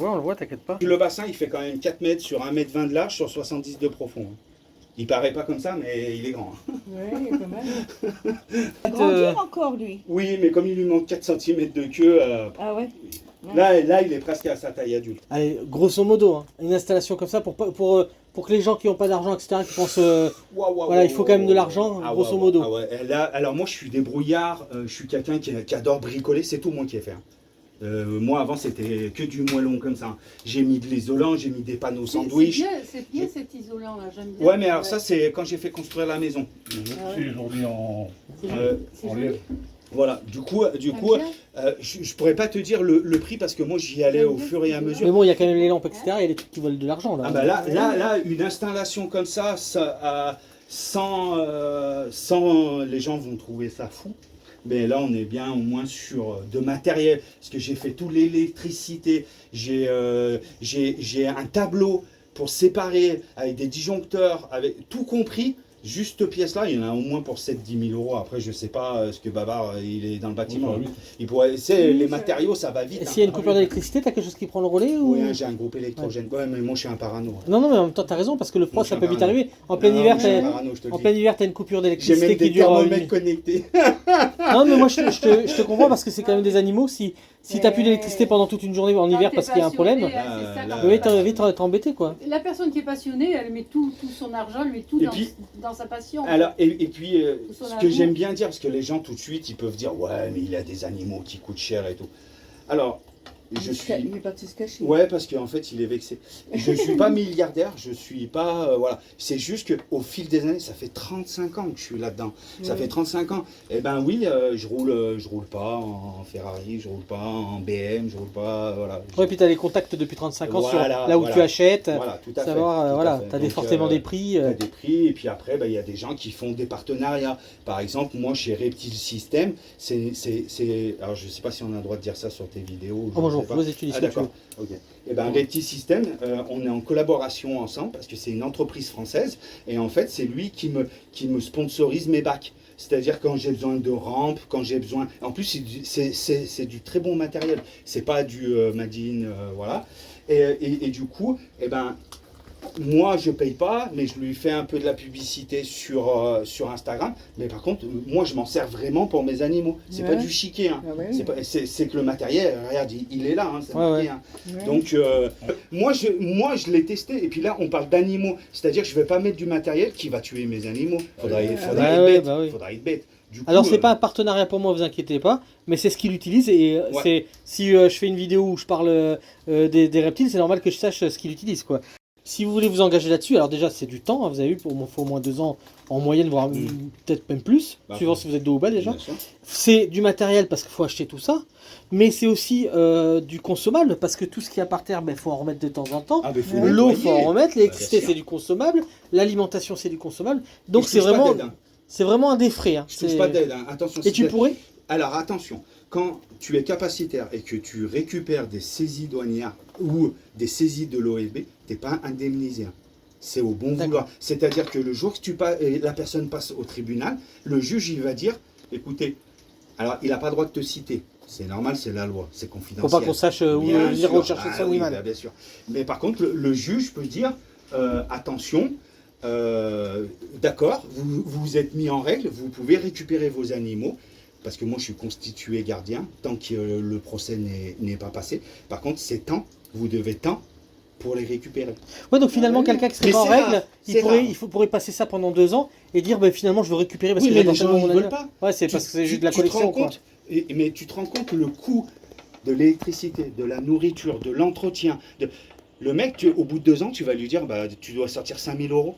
on le voit, t'inquiète pas. Le bassin, il fait quand même 4 mètres sur 1,20 m de large sur 70 de profond. Il paraît pas comme ça, mais il est grand. Oui, quand même. Euh, encore, lui. Oui, mais comme il lui manque 4 cm de queue, Ah ouais. là, il est presque à sa taille adulte. Allez, grosso modo, hein, une installation comme ça pour que les gens qui n'ont pas d'argent, etc., qui pensent voilà, il faut quand même de l'argent, grosso modo. Ah ouais. Là, alors moi je suis débrouillard, je suis quelqu'un qui adore bricoler, c'est tout moi qui ai fait. Moi avant c'était que du moellon comme ça. J'ai mis de l'isolant, j'ai mis des panneaux sandwich. C'est bien cet isolant là, j'aime bien. Ouais, mais alors ça c'est quand j'ai fait construire la maison. Ah ouais. C'est aujourd'hui en C'est en joli. lèvres. Voilà, du coup T'aimes bien je pourrais pas te dire le prix parce que moi j'y allais au fur et à mesure. Mais bon, il y a quand même les lampes, etc., il y a des trucs qui volent de l'argent là. Ah bah là, une installation comme ça, sans les gens vont trouver ça fou. Mais là, on est bien au moins sur de matériel. Parce que j'ai fait toute l'électricité. J'ai un tableau pour séparer avec des disjoncteurs, avec tout compris. Juste cette pièce-là, il y en a au moins pour 7-10 000 €. Après, je sais pas ce que Babar, il est dans le bâtiment. Oui. Il pourrait, les matériaux, ça va vite. Et s'il y a une coupure d'électricité, t'as quelque chose qui prend le relais ou... Oui, hein, j'ai un groupe électrogène. Ouais, mais moi, je suis un parano. Non, mais en même temps, t'as raison, parce que le froid, Moi, je ça suis peut un vite parano. arriver. En plein hiver, je suis un parano, je te le en dis. plein hiver, t'as une coupure J'ai d'électricité même qui des dure thermomètres connectés. Non, mais moi, je te comprends, parce que c'est quand même des animaux. Si t'as plus d'électricité pendant toute une journée en hiver Quand parce t'es qu'il y a un problème, passionné, hein, c'est ça, là, quand oui, t'es vite t'embêter, quoi. La personne qui est passionnée, elle met tout son argent, elle met tout Et puis- dans sa passion. Alors, et puis, Sur ce la que roue. j'aime bien dire, parce que les gens tout de suite, ils peuvent dire, ouais, mais il a des animaux qui coûtent cher et tout. Alors, je suis... Il est parti se cacher. Ouais, parce qu'en fait, il est vexé. Je ne suis pas milliardaire, je ne suis pas... voilà. C'est juste qu'au fil des années, ça fait 35 ans que je suis là-dedans. Ça fait 35 ans. Eh ben oui, je roule pas en Ferrari, je roule pas en BM, je roule pas... voilà. Ouais, puis tu as des contacts depuis 35 ans sur Voilà, là où voilà. tu achètes. Voilà, tout à fait. Savoir, tout à voilà, fait. tu as Donc, forcément des prix. t'as des prix, et puis après, il y a des gens qui font des partenariats. Par exemple, moi, chez Reptile System, alors, je ne sais pas si on a le droit de dire ça sur tes vidéos. Oh, bonjour, sais pas. vas-y, tu dis ce Ah, que tu veux. d'accord. Ok. Eh ben, Reptile System, on est en collaboration ensemble parce que c'est une entreprise française et en fait, c'est lui qui me sponsorise mes bacs. C'est-à-dire quand j'ai besoin de rampes, quand j'ai besoin... En plus, c'est du très bon matériel. C'est pas du Madine, voilà. Et du coup, eh ben, moi, je paye pas, mais je lui fais un peu de la publicité sur Instagram. Mais par contre, moi, je m'en sers vraiment pour mes animaux. C'est pas Ouais. du chiquet. Hein. Ah ouais. C'est que le matériel, regarde, il est là. Hein, c'est Ouais, marqué, ouais. hein. Ouais. Donc, moi, je l'ai testé. Et puis là, on parle d'animaux. C'est-à-dire que je ne vais pas mettre du matériel qui va tuer mes animaux. Faudrait être bête. Bah oui. Faudrait être bête. Du coup, Alors c'est pas un partenariat pour moi, vous inquiétez pas, mais c'est ce qu'il utilise et Ouais. c'est si je fais une vidéo où je parle des reptiles, c'est normal que je sache ce qu'il utilise quoi. Si vous voulez vous engager là-dessus, alors déjà c'est du temps, hein, vous avez vu, il faut au moins 2 ans en moyenne, voire peut-être même plus, Bah, suivant si vous êtes de haut ou bas déjà. bien sûr. C'est du matériel parce qu'il faut acheter tout ça, mais c'est aussi du consommable parce que tout ce qu'il y a par terre, il faut en remettre de temps en temps. Ah, mais faut L'eau, nettoyer. faut en remettre, l'électricité Bah, bien sûr. c'est du consommable, l'alimentation c'est du consommable, donc Et je c'est touche pas vraiment, d'aide, hein. c'est vraiment un des frais. Hein. Je touche C'est- pas d'aide. Hein. Attention. Et si tu t'as- pourrais Alors attention, quand tu es capacitaire et que tu récupères des saisies douanières ou des saisies de l'OFB, tu n'es pas indemnisé. Hein. C'est au bon D'accord. vouloir. C'est-à-dire que le jour que la personne passe au tribunal, le juge il va dire, écoutez, alors il n'a pas le droit de te citer. C'est normal, c'est la loi, c'est confidentiel. Faut pas qu'on sache où Bien venir sûr. rechercher Ah son oui, animal. bah, bien sûr. Mais par contre, le juge peut dire, attention, d'accord, vous vous êtes mis en règle, vous pouvez récupérer vos animaux, parce que moi je suis constitué gardien, tant que le procès n'est pas passé. Par contre, c'est temps, vous devez temps pour les récupérer. Ouais, donc finalement, Ouais. quelqu'un qui serait Mais pas en c'est règle, rare, il c'est pourrait, rare. pourrait passer ça pendant 2 ans et dire bah, finalement je veux récupérer parce Oui, que mais j'adore les gens, tellement ils mon veulent animal. pas. Ouais, c'est parce que c'est juste de la tu te collection. rends Quoi. compte, mais tu te rends compte le coût de l'électricité, de la nourriture, de l'entretien. Le mec, au bout de 2 ans, tu vas lui dire, bah, tu dois sortir 5 000 euros.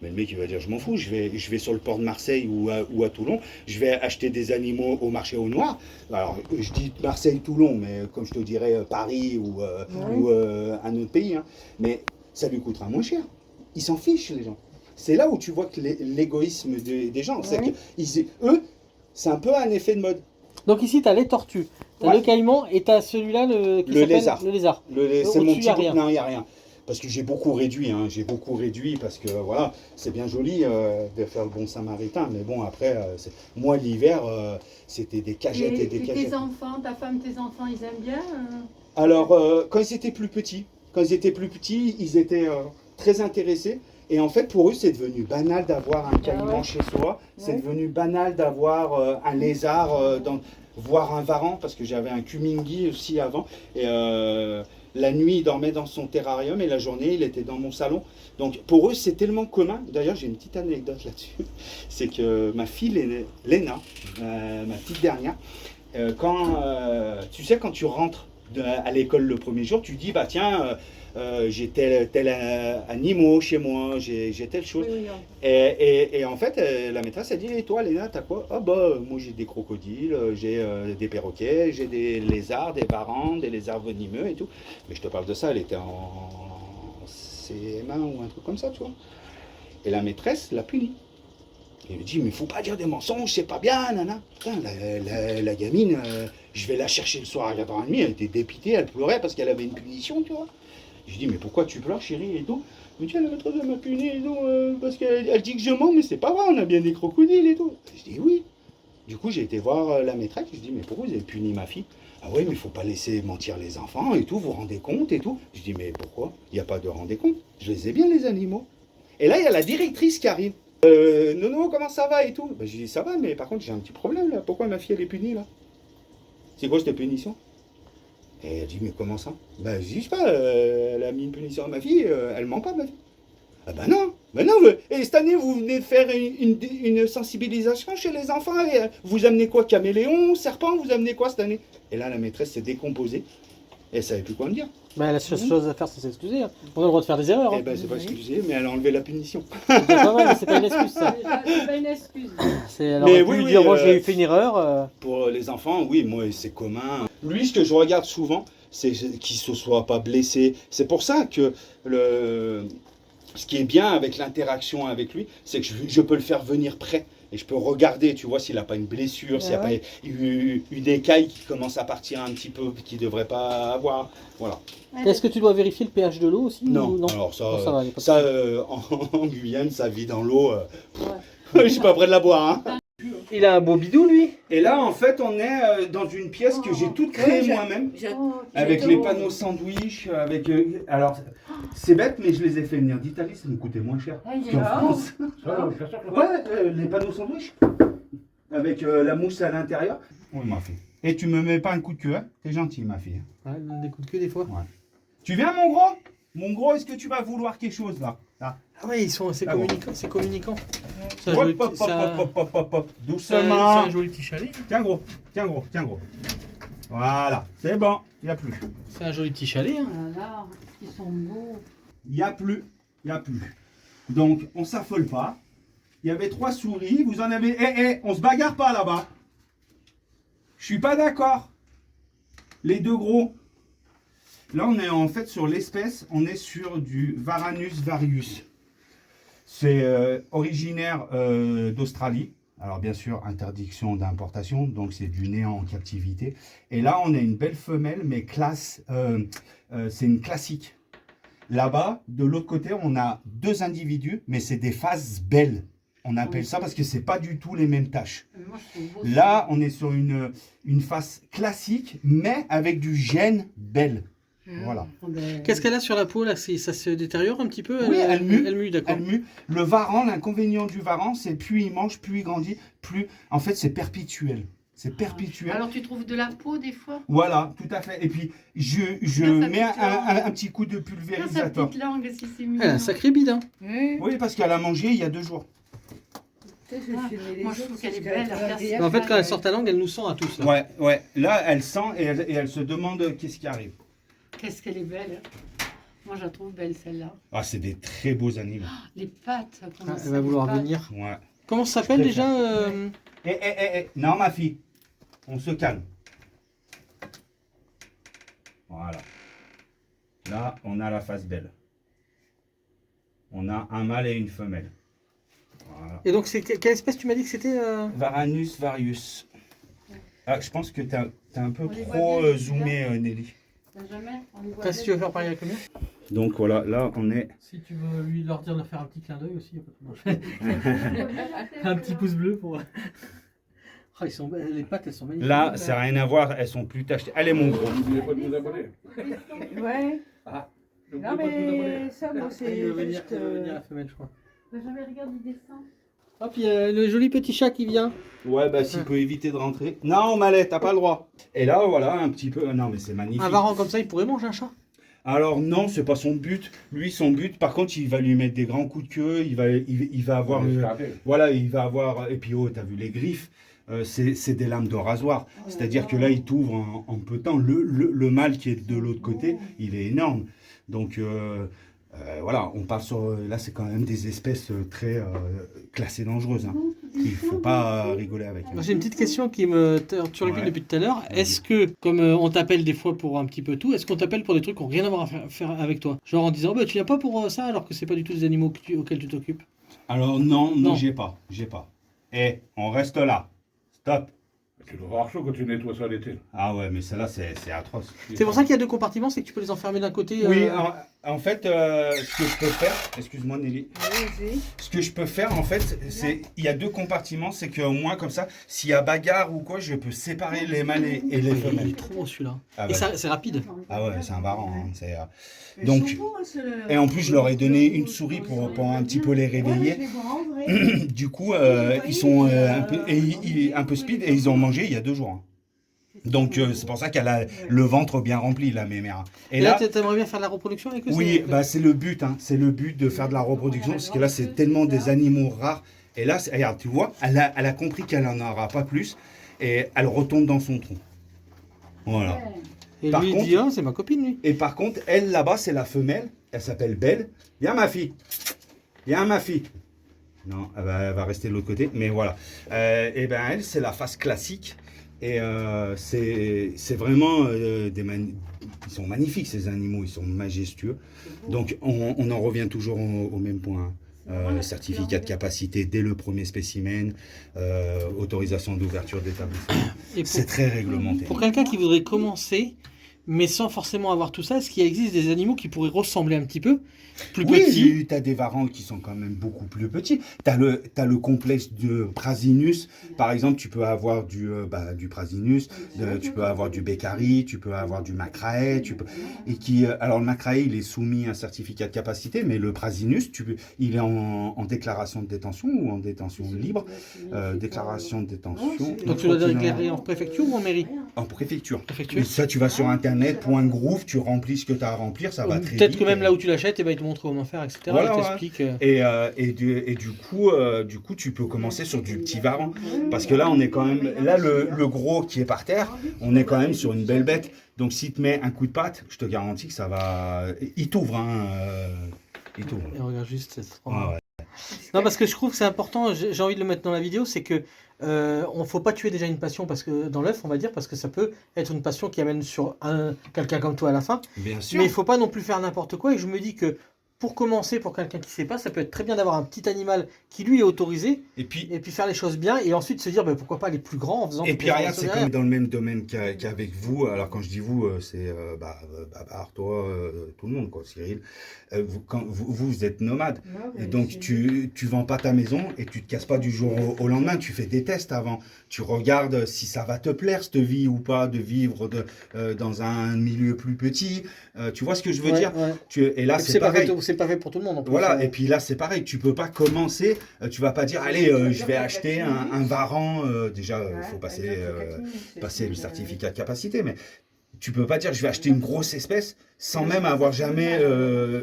Mais le mec, il va dire, je m'en fous, je vais sur le port de Marseille ou à Toulon, je vais acheter des animaux au marché au noir. Alors, je dis Marseille-Toulon, mais comme je te dirais Paris ou un autre pays, hein. Mais ça lui coûtera moins cher. Ils s'en fichent, les gens. C'est là où tu vois que l'égoïsme des gens, c'est Ouais. que eux, c'est un peu un effet de mode. Donc ici, tu as les tortues, tu as Ouais. le caïman et tu as celui-là qui Le s'appelle lézard. le lézard. C'est mon Au-dessus, petit y a groupe. rien. Non, il n'y a rien. Parce que j'ai beaucoup réduit, parce que voilà, c'est bien joli de faire le bon samaritain, mais bon, après, moi l'hiver, c'était des cagettes et des Et cagettes. tes enfants, ta femme, tes enfants, ils aiment bien Alors, quand ils étaient plus petits, ils étaient très intéressés. Et en fait, pour eux, c'est devenu banal d'avoir un caïman ouais. chez soi. C'est Ouais. devenu banal d'avoir un lézard, voire un varan, parce que j'avais un kumingi aussi avant. Et la nuit, il dormait dans son terrarium et la journée, il était dans mon salon. Donc, pour eux, c'est tellement commun. D'ailleurs, j'ai une petite anecdote là-dessus. C'est que ma fille, Léna, ma petite dernière, tu sais, quand tu rentres à l'école le premier jour, tu dis, bah tiens, j'ai tel animal chez moi, j'ai telle chose. Oui, oui, non. Et en fait, la maîtresse a dit, et toi Léna, t'as quoi? Ah bah, moi j'ai des crocodiles, j'ai des perroquets, j'ai des lézards, des varans, des lézards venimeux et tout. Mais je te parle de ça, elle était en CM1 ou un truc comme ça, tu vois. Et la maîtresse l'a punie. Elle lui dit, mais faut pas dire des mensonges, c'est pas bien, nana. Putain, la gamine, je vais la chercher le soir à 4h30, elle était dépitée, elle pleurait parce qu'elle avait une punition, tu vois. Je dis, mais pourquoi tu pleures, chérie, et tout? Elle me dit, la maîtresse m'a puni, et tout, parce qu'elle dit que je mens, mais c'est pas vrai, on a bien des crocodiles et tout. Je dis, oui. Du coup, j'ai été voir la maîtresse, je dis, mais pourquoi vous avez puni ma fille? Ah oui, mais il faut pas laisser mentir les enfants et tout, vous vous rendez compte et tout. Je dis, mais pourquoi? Il n'y a pas de rendez compte, je les ai bien, les animaux. Et là, il y a la directrice qui arrive. Nono, comment ça va et tout? Ben, je dis, ça va, mais par contre, j'ai un petit problème là. Pourquoi ma fille, elle est punie là? C'est quoi cette punition? Et elle dit, mais comment ça? Ben, je dis, je sais pas, elle a mis une punition à ma fille, elle ment pas, ma fille. Ah ben non, et cette année, vous venez de faire une sensibilisation chez les enfants, et vous amenez quoi? Caméléon, serpent, vous amenez quoi cette année? Et là, la maîtresse s'est décomposée. elle savait plus quoi me dire. Bah, la seule chose à faire, c'est s'excuser. Hein. On a le droit de faire des erreurs. Eh Hein. ben, c'est pas excusé, mais elle a enlevé la punition. C'est pas mal, mais c'est pas une excuse, ça. C'est pas une excuse. Elle Mais aurait oui, pu oui, dire, moi, j'ai fait une erreur. Pour les enfants, oui, moi, c'est commun. Lui, ce que je regarde souvent, c'est qu'il ne se soit pas blessé. C'est pour ça que ce qui est bien avec l'interaction avec lui, c'est que je peux le faire venir près. Et je peux regarder, tu vois, s'il n'a pas une blessure, s'il n'y a pas une écaille qui commence à partir un petit peu, qu'il ne devrait pas avoir. Voilà. Est-ce que tu dois vérifier le pH de l'eau aussi Non, ou non alors ça, Non, ça va, y a pas de en Guyane, ça vit dans l'eau. Je suis pas prêt de la boire. Hein. Il a un beau bidou, lui. Et là, en fait, on est dans une pièce que j'ai toute créée moi-même. Avec les panneaux sandwich, avec... alors, c'est bête, mais je les ai fait venir d'Italie, ça me coûtait moins cher qu'en France. Ouais, les panneaux sandwich. Avec la mousse à l'intérieur. Oui, ma fille. Et tu me mets pas un coup de queue, hein? T'es gentil, ma fille. Ouais, il donne des coups de queue des fois. Ouais. Tu viens, mon gros? Mon gros, est-ce que tu vas vouloir quelque chose, là? Là. Ah ouais, ils sont assez communicants. C'est communicant. C'est un Hop, joli hop, petit- hop, c'est un- hop, hop, hop, hop. c'est Doucement. un joli petit chalet. Tiens, gros. Tiens, gros. Tiens, gros. Voilà. C'est bon. Il n'y a plus. C'est un joli petit chalet. Hein. Oh là là, ils sont beaux. Il n'y a plus. Il n'y a plus. Donc, on s'affole pas. Il y avait 3 souris. Vous en avez... on se bagarre pas là-bas. Je suis pas d'accord. Les 2 gros. Là, on est en fait sur l'espèce. On est sur du Varanus varius. C'est originaire d'Australie. Alors, bien sûr, interdiction d'importation. Donc, c'est du néant en captivité. Et là, on a une belle femelle, mais classe. C'est une classique. Là-bas, de l'autre côté, on a 2 individus, mais c'est des phases belles. On appelle ça parce que c'est pas du tout les mêmes tâches. Moi, je trouve beau, Là, on est sur une face classique, mais avec du gène belle. Voilà. Qu'est-ce qu'elle a sur la peau là? Ça se détériore un petit peu? Oui, elle mue. Elle mue, d'accord. Elle mue. Le varan, l'inconvénient du varan, c'est plus il mange, plus il grandit, plus. En fait, c'est perpétuel. C'est perpétuel. Alors, tu trouves de la peau des fois? Voilà, tout à fait. Et puis, je Regarde sa mets petite langue. un petit coup de Regarde sa pulvérisateur. petite langue, si c'est mignon. Elle a un sacré bide, hein. Oui, parce qu'elle a mangé il y a 2 jours. Moi, je trouve qu'elle est belle. Regarde, En fait, quand elle sort ta langue, elle nous sent à tous. Là. Ouais, ouais. Là, elle sent et elle se demande qu'est-ce qui arrive. qu'est-ce qu'elle est belle. Moi, je la trouve belle, celle-là. Ah, c'est des très beaux animaux. Les pattes. comment Ah, ça, elle va les vouloir pattes. venir. Ouais. Comment ça s'appelle Je déjà Non, ma fille. On se calme. Voilà. Là, on a la face belle. On a un mâle et une femelle. Voilà. Et donc, c'est quelle espèce tu m'as dit que c'était Varanus varius. Ah, je pense que tu as un peu On les voit trop bien, zoomé, Nelly. Jamais, on les voit Enfin, si tu veux faire pareil avec le mien. Donc voilà, là, on est... Si tu veux lui leur dire de faire un petit clin d'œil aussi, un petit pouce bleu pour. Oh, ils sont les pattes, elles sont magnifiques. Là, ça n'a rien à voir, elles sont plus tachetées. Allez, mon gros. N'oubliez pas de vous abonner. Ouais. N'oubliez Non, pas de vous abonner. mais ça, moi, Il c'est veut venir, juste. il veut venir la femelle, je crois. Jamais, regarde, il descend. Hop, il y a le joli petit chat qui vient. Ouais, bah s'il peut éviter de rentrer. Non, Malais, t'as pas le droit. Et là, voilà, un petit peu... Non, mais c'est magnifique. Un varan comme ça, il pourrait manger un chat. Alors non, c'est pas son but. Lui, son but, par contre, il va lui mettre des grands coups de queue. Il va avoir... voilà, il va avoir... Et puis, oh, t'as vu les griffes. C'est des lames de rasoir. C'est-à-dire que là, il t'ouvre en peu de temps. Le mâle qui est de l'autre côté, il est énorme. Donc... voilà, on parle sur... Là, c'est quand même des espèces très classées dangereuses. Hein. Il ne faut pas rigoler avec. J'ai une petite question qui me turlupine depuis tout à l'heure. Est-ce que, comme on t'appelle des fois pour un petit peu tout, est-ce qu'on t'appelle pour des trucs qui n'ont rien à voir à faire avec toi? Genre en disant, bah, tu viens pas pour ça alors que c'est pas du tout des animaux auxquels tu t'occupes? Alors non, Non. j'ai pas. Et on reste là. Stop. Tu dois avoir chaud quand tu nettoies ça l'été. Ah ouais, mais celle-là, c'est atroce. C'est pour ça qu'il y a 2 compartiments, c'est que tu peux les enfermer d'un côté. Oui, en fait, ce que je peux faire... Excuse-moi, Nelly. Vas-y. Ce que je peux faire, en fait, c'est... Il y a 2 compartiments, c'est qu'au moins, comme ça, s'il y a bagarre ou quoi, je peux séparer les mâles et les Il est femelles. trop beau celui-là. Ah Et bah. ça, c'est rapide. Ah ouais, c'est un varan. Hein, Mais Donc, ils sont beaux, hein, ceux-là. et en plus, je leur ai donné une souris pour un petit peu les Ouais, mais réveiller. je les vois en vrai. Du coup, ils sont un peu speed et ils ont mangé il y a 2 jours. Hein. Donc, c'est pour ça qu'elle a le ventre bien rempli, la mémère. Et là, t'aimerais bien faire de la reproduction avec eux? oui, bah, c'est le but. Hein. C'est le but de faire de la reproduction parce que là, c'est tellement des animaux rares. Et là, regarde, tu vois, elle a compris qu'elle n'en aura pas plus et elle retombe dans son trou. Voilà. Et Par lui, il contre- dit, ah, c'est ma copine, lui. Et par contre, elle là-bas, c'est la femelle. Elle s'appelle Belle. Viens ma fille. Viens ma fille. Non, elle va rester de l'autre côté. Mais voilà. Et ben elle, c'est la face classique. Et c'est vraiment ils sont magnifiques ces animaux. Ils sont majestueux. Donc on en revient toujours au même point. Certificat de capacité dès le premier spécimen, autorisation d'ouverture d'établissement. Et C'est très réglementé. pour quelqu'un qui voudrait commencer, mais sans forcément avoir tout ça, est-ce qu'il existe des animaux qui pourraient ressembler un petit peu plus petits? Oui, tu as des varans qui sont quand même beaucoup plus petits. Tu as le complexe de Prasinus. Par exemple, tu peux avoir du Prasinus, tu peux avoir du Beccari, tu peux avoir du Macrae. Alors, le Macrae, il est soumis à un certificat de capacité, mais le Prasinus, il est en déclaration de détention ou en détention libre. Déclaration de détention. Donc tu dois déclarer en préfecture ou en mairie? En préfecture. Préfecture. Et ça, tu vas sur Internet, .gouv, tu remplis ce que tu as à remplir, ça va très vite. Peut-être que même là où tu l'achètes, eh ben, ils te montrent comment faire, etc. Voilà, Ils ouais. t'expliquent. Du coup, tu peux commencer sur du petit varan. Parce que là, on est quand même. Là, le gros qui est par terre, on est quand même sur une belle bête. Donc, si tu mets un coup de patte, je te garantis que ça va. Il t'ouvre, hein. Il t'ouvre. Et regarde juste cette Ouais, ouais. Non, parce que je trouve que c'est important, j'ai envie de le mettre dans la vidéo, c'est que on faut pas tuer déjà une passion parce que dans l'œuf, on va dire, parce que ça peut être une passion qui amène sur quelqu'un comme toi à la fin. Bien sûr. Mais il faut pas non plus faire n'importe quoi. Et je me dis que pour commencer, pour quelqu'un qui sait pas, ça peut être très bien d'avoir un petit animal qui lui est autorisé Et puis, et puis faire les choses bien et ensuite se dire bah, pourquoi pas aller plus grand en faisant. Et toutes puis les regarde, c'est formations comme dans le même domaine qu'avec vous. Alors quand je dis vous, c'est toi, tout le monde, quoi, Cyril. Vous êtes nomade. Et donc tu vends pas ta maison et tu te casses pas du jour au lendemain. Tu fais des tests avant. Tu regardes si ça va te plaire cette vie ou pas de vivre dans un milieu plus petit. Tu vois ce que je veux dire? Ouais. Et là Et puis c'est pareil. c'est pas fait pour tout le monde en plus. Voilà, et puis là c'est pareil, tu peux pas commencer, tu vas pas dire allez je vais acheter un varan, déjà il faut passer le certificat de capacité, mais tu peux pas dire je vais acheter une grosse espèce sans même avoir jamais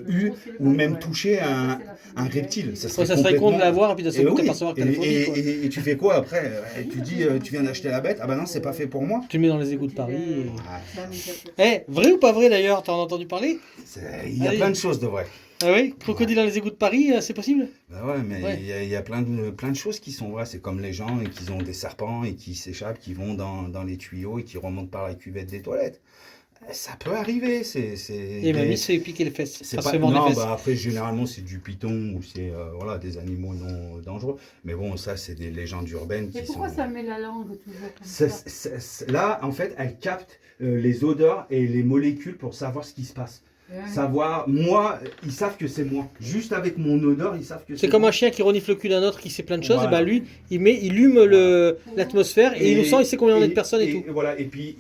eu ou même touché un reptile. Ça Ça serait complètement con de l'avoir et puis de Et se oui, t'apercevoir que t'as des phobies, quoi. et tu fais quoi après? Tu dis tu viens d'acheter la bête, ah bah non c'est pas fait pour moi. Tu le mets dans les égouts de Paris. Et... Ah, vrai ou pas vrai d'ailleurs? T'en as entendu parler? il y a Allez. plein de choses de vrai. Ah oui? Crocodile dans les égouts de Paris, c'est possible? Bah ouais, mais Ouais. il y a plein de choses qui sont vraies. C'est comme les gens et qui ont des serpents et qui s'échappent, qui vont dans les tuyaux et qui remontent par la cuvette des toilettes. Ça peut arriver. Et mamie se fait piquer les fesses. c'est Enfin, pas, se mord les non, fesses. bah après, généralement, c'est du python ou c'est voilà, des animaux non dangereux. Mais bon, ça, c'est des légendes urbaines Et qui pourquoi sont... ça met la langue toujours comme Ça- ça Là, en fait, elle capte les odeurs et les molécules pour savoir ce qui se passe. Savoir, moi, ils savent que c'est moi. Juste avec mon odeur, ils savent que C'est comme moi. un chien qui renifle le cul d'un autre qui sait plein de choses, Voilà. et bah lui, il hume l'atmosphère et il nous sent, il sait combien on est de personnes et tout. Voilà, et puis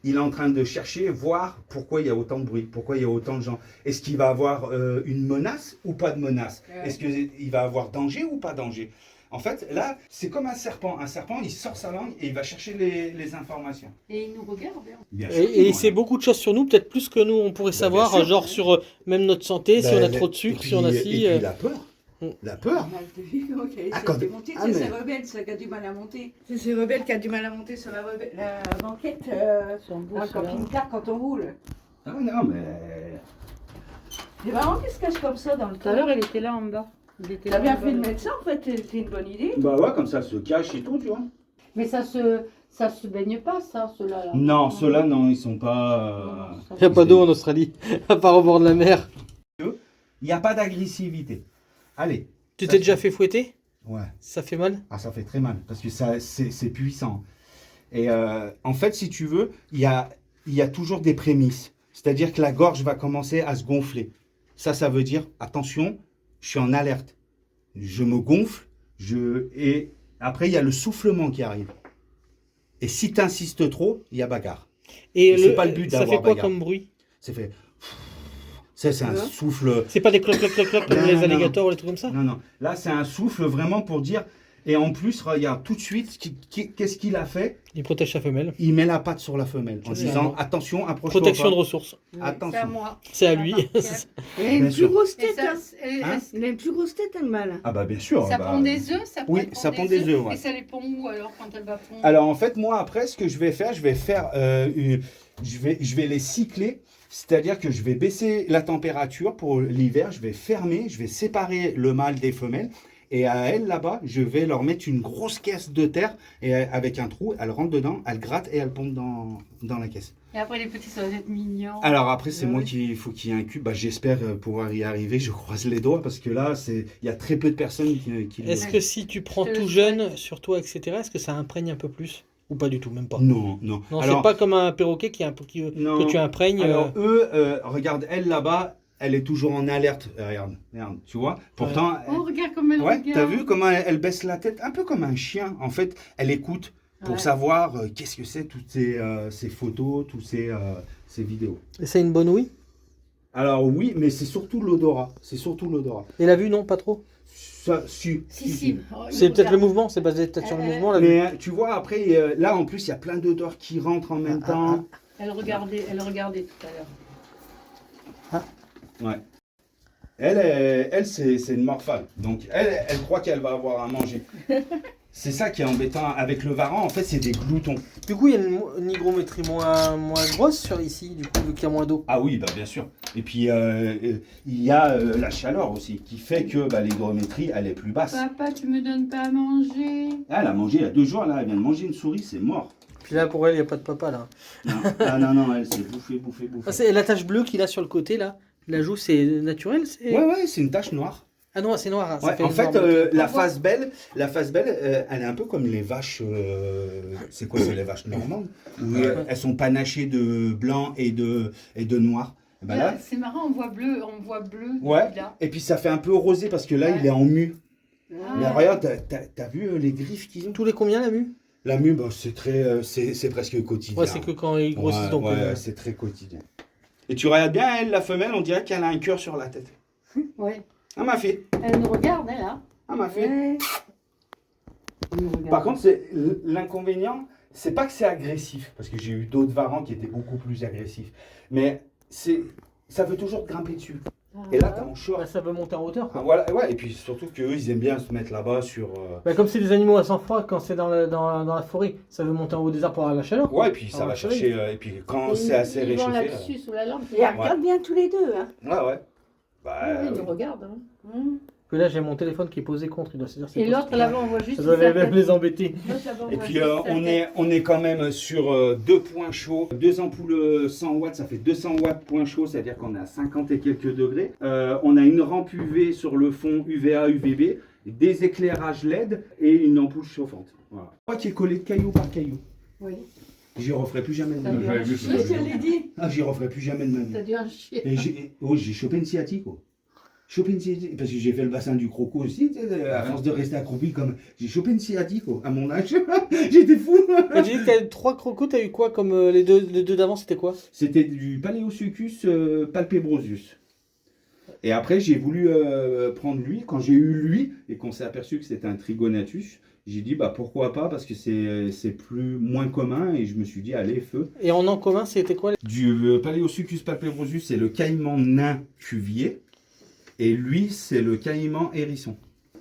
il est en train de chercher, voir pourquoi il y a autant de bruit, pourquoi il y a autant de gens. Est-ce qu'il va avoir une menace ou pas de menace? Est-ce qu'il va avoir danger ou pas danger? En fait, là, c'est comme un serpent. Un serpent, il sort sa langue et il va chercher les informations. Et il nous regarde. hein. Bien sûr, Et il voilà. sait beaucoup de choses sur nous, peut-être plus que nous on pourrait savoir, bien sûr. genre sur même notre santé, si Ben, on a trop de sucre, et si on a puis- si. Et puis la peur. Mm. La peur. Ah, quand- monter, ah, mais- c'est Rebelle, ça qui a du mal à monter. C'est Rebelle qui a du mal à monter sur la banquette, Sur le beau dans le soleil. camping-car quand on roule. Ah non, mais... C'est marrant qu'il se cache comme ça dans le Tout à l'heure, il était là en bas. Il était T'as là bien en fait de bas. mettre ça en fait, c'est une bonne idée. Bah ouais, comme ça, se cache et tout, tu vois. Mais ça se baigne pas, ça, ceux-là. Là. Non, ceux-là, non, ils sont pas... Non, ça Il n'y a pas d'eau en Australie, à part au bord de la mer. Il n'y a pas d'agressivité. Allez. Tu Ça, t'es c'est- déjà fait fouetter? Ouais. Ça fait mal? Ah, ça fait très mal, parce que ça, c'est puissant. Et en fait, si tu veux, il y a toujours des prémices. C'est-à-dire que la gorge va commencer à se gonfler. Ça veut dire, attention, je suis en alerte. Je me gonfle, et après, il y a le soufflement qui arrive. Et si tu insistes trop, il y a bagarre. Et C'est pas le but ça d'avoir fait quoi bagarre. comme bruit? C'est fait... C'est un souffle... C'est pas des cloc cloc cloc cloc comme Non, les non. alligators ou les trucs comme ça? Non, non. Là, c'est un souffle vraiment pour dire, Et en plus, regarde tout de suite, qu'est-ce qu'il a fait? Il protège sa femelle. Il met la patte sur la femelle en C'est disant ça. attention, approche-toi Protection de pas. ressources. C'est à Attention. moi. C'est à lui. Ah, Et Il a une Bien plus sûr. grosse Et tête. ça, Hein. Hein Il a une plus grosse tête, elle mâle. Ah bah bien sûr. ça bah, pond des œufs, ça oui, pond ça pond des œufs, ouais. Et ça les pond où alors quand elle va pondre? Alors en fait, moi après, ce que je vais faire, je vais les cycler. C'est-à-dire que je vais baisser la température pour l'hiver, je vais fermer, je vais séparer le mâle des femelles. Et à elles, là-bas, je vais leur mettre une grosse caisse de terre et avec un trou, elles rentrent dedans, elles grattent et elles pondent dans la caisse. Et après les petits, ça va être mignon. Alors après, c'est Ouais. moi qui faut qu'il y ait un cube. Bah, j'espère pouvoir y arriver. Je croise les doigts parce que là, il y a très peu de personnes qui le Est-ce que si tu prends Je te tout le jeune sur toi, etc., est-ce que ça imprègne un peu plus? Ou pas du tout, même pas? Non, non. Non, Alors, c'est pas comme un perroquet Non. que tu imprègnes. alors eux, regarde, elle là-bas, elle est toujours en alerte. Regarde, tu vois. Pourtant, Oh, regarde comme elle ouais, regarde. t'as vu comment elle baisse la tête, un peu comme un chien. En fait, elle écoute pour Ouais. savoir qu'est-ce que c'est toutes ces photos, toutes ces vidéos. Et c'est une bonne ouïe? Alors oui, mais c'est surtout l'odorat. C'est surtout l'odorat. Et la vue, non, pas trop? Ça, Si, si. Oh, C'est peut-être le regarde. mouvement, c'est basé peut-être sur le mouvement, la vue. Mais tu vois, après, là en plus, il y a plein d'odeurs qui rentrent en même temps. Elle regardait tout à l'heure. Ouais. Elle c'est une morphale. Donc, elle croit qu'elle va avoir à manger. C'est ça qui est embêtant avec le varan. En fait, c'est des gloutons. Du coup, il y a une hygrométrie moins grosse sur ici, du coup, vu qu'il y a moins d'eau. Ah oui, bah bien sûr. Et puis, il y a la chaleur aussi qui fait que l'hygrométrie, elle est plus basse. Papa, tu me donnes pas à manger. Ah, elle a mangé il y a 2 jours, là. Elle vient de manger une souris, c'est mort. Puis là, pour elle, il n'y a pas de papa, là. Non, ah, non, elle s'est bouffée. Ah, c'est la tache bleue qu'il a sur le côté, là. La joue, c'est naturel? Ouais, c'est une tache noire. Ah non, c'est noir. Hein, ça Ouais, fait en une fait, barbe. la face belle, elle est un peu comme les vaches. C'est quoi, c'est les vaches normandes où elles sont panachées de blanc et de noir. Et ben là, C'est marrant, on voit bleu ouais. depuis là. Et puis ça fait un peu rosé parce que là, Ouais. il est en mue. Ah. Mais regarde, t'as vu les griffes qu'ils ont? Tous les combien, la mue? La mue, c'est très, c'est presque quotidien. Ouais, c'est que quand ils grossissent, donc. Ouais, c'est très quotidien. Et tu regardes bien, elle, la femelle, on dirait qu'elle a un cœur sur la tête. Ouais. Ah, ma fille. Elle nous regarde, elle, là. Ah, ma fille. Ouais. Elle nous regarde. Par contre, c'est l'inconvénient, c'est pas que c'est agressif, parce que j'ai eu d'autres varans qui étaient beaucoup plus agressifs, mais ça veut toujours te grimper dessus. Et là, t'es en short. Bah, ça veut monter en hauteur, Ah, quoi. voilà, ouais, et puis surtout qu'eux, ils aiment bien se mettre là-bas sur. Bah, comme c'est des animaux à sang froid, quand c'est dans la forêt, ça veut monter en haut des arbres pour avoir la chaleur. Ouais, et puis ça Ah, va ouais, chercher. Et puis quand Et c'est assez ils vont réchauffé. là-dessus, sous la lampe. Ils la regardent bien tous les deux. Hein. Ouais. Bah, Ils nous regardent. Hein. Que là, j'ai mon téléphone qui est posé contre, il doit se dire c'est Et pas- l'autre, là-bas, on voit juste Ça doit sa même tête. les embêter. L'autre, là-bas, Et voit puis juste sa tête. on est quand même sur 2 points chauds, 2 ampoules 100 watts, ça fait 200 watts point chaud, c'est-à-dire qu'on est à 50 et quelques degrés. On a une rampe UV sur le fond UVA, UVB, des éclairages LED et une ampoule chauffante. Voilà. Moi qui est collé caillou par caillou. Oui. J'y referai plus jamais de ma T'as vie. dû en J'avais vu chier. ça. Je te l'ai dit. Ah, j'y referai plus jamais de ma T'as vie. dû en chier. Et j'ai chopé une sciatique. Chopé une sciatique, parce que j'ai fait le bassin du croco aussi, tu sais, à force de rester accroupi comme. J'ai chopé une sciatique à mon âge. J'étais fou. Et tu dis que t'as eu 3 crocos, t'as eu quoi comme les deux d'avant, c'était quoi? C'était du Paleosuchus palpebrosus. Et après, j'ai voulu prendre lui. Quand j'ai eu lui et qu'on s'est aperçu que c'était un Trigonatus, j'ai dit pourquoi pas parce que c'est moins commun et je me suis dit allez feu. Et en commun, c'était quoi? Du Paleosuchus palpebrosus, c'est le caïman nain cuvier et lui c'est le caïman hérisson.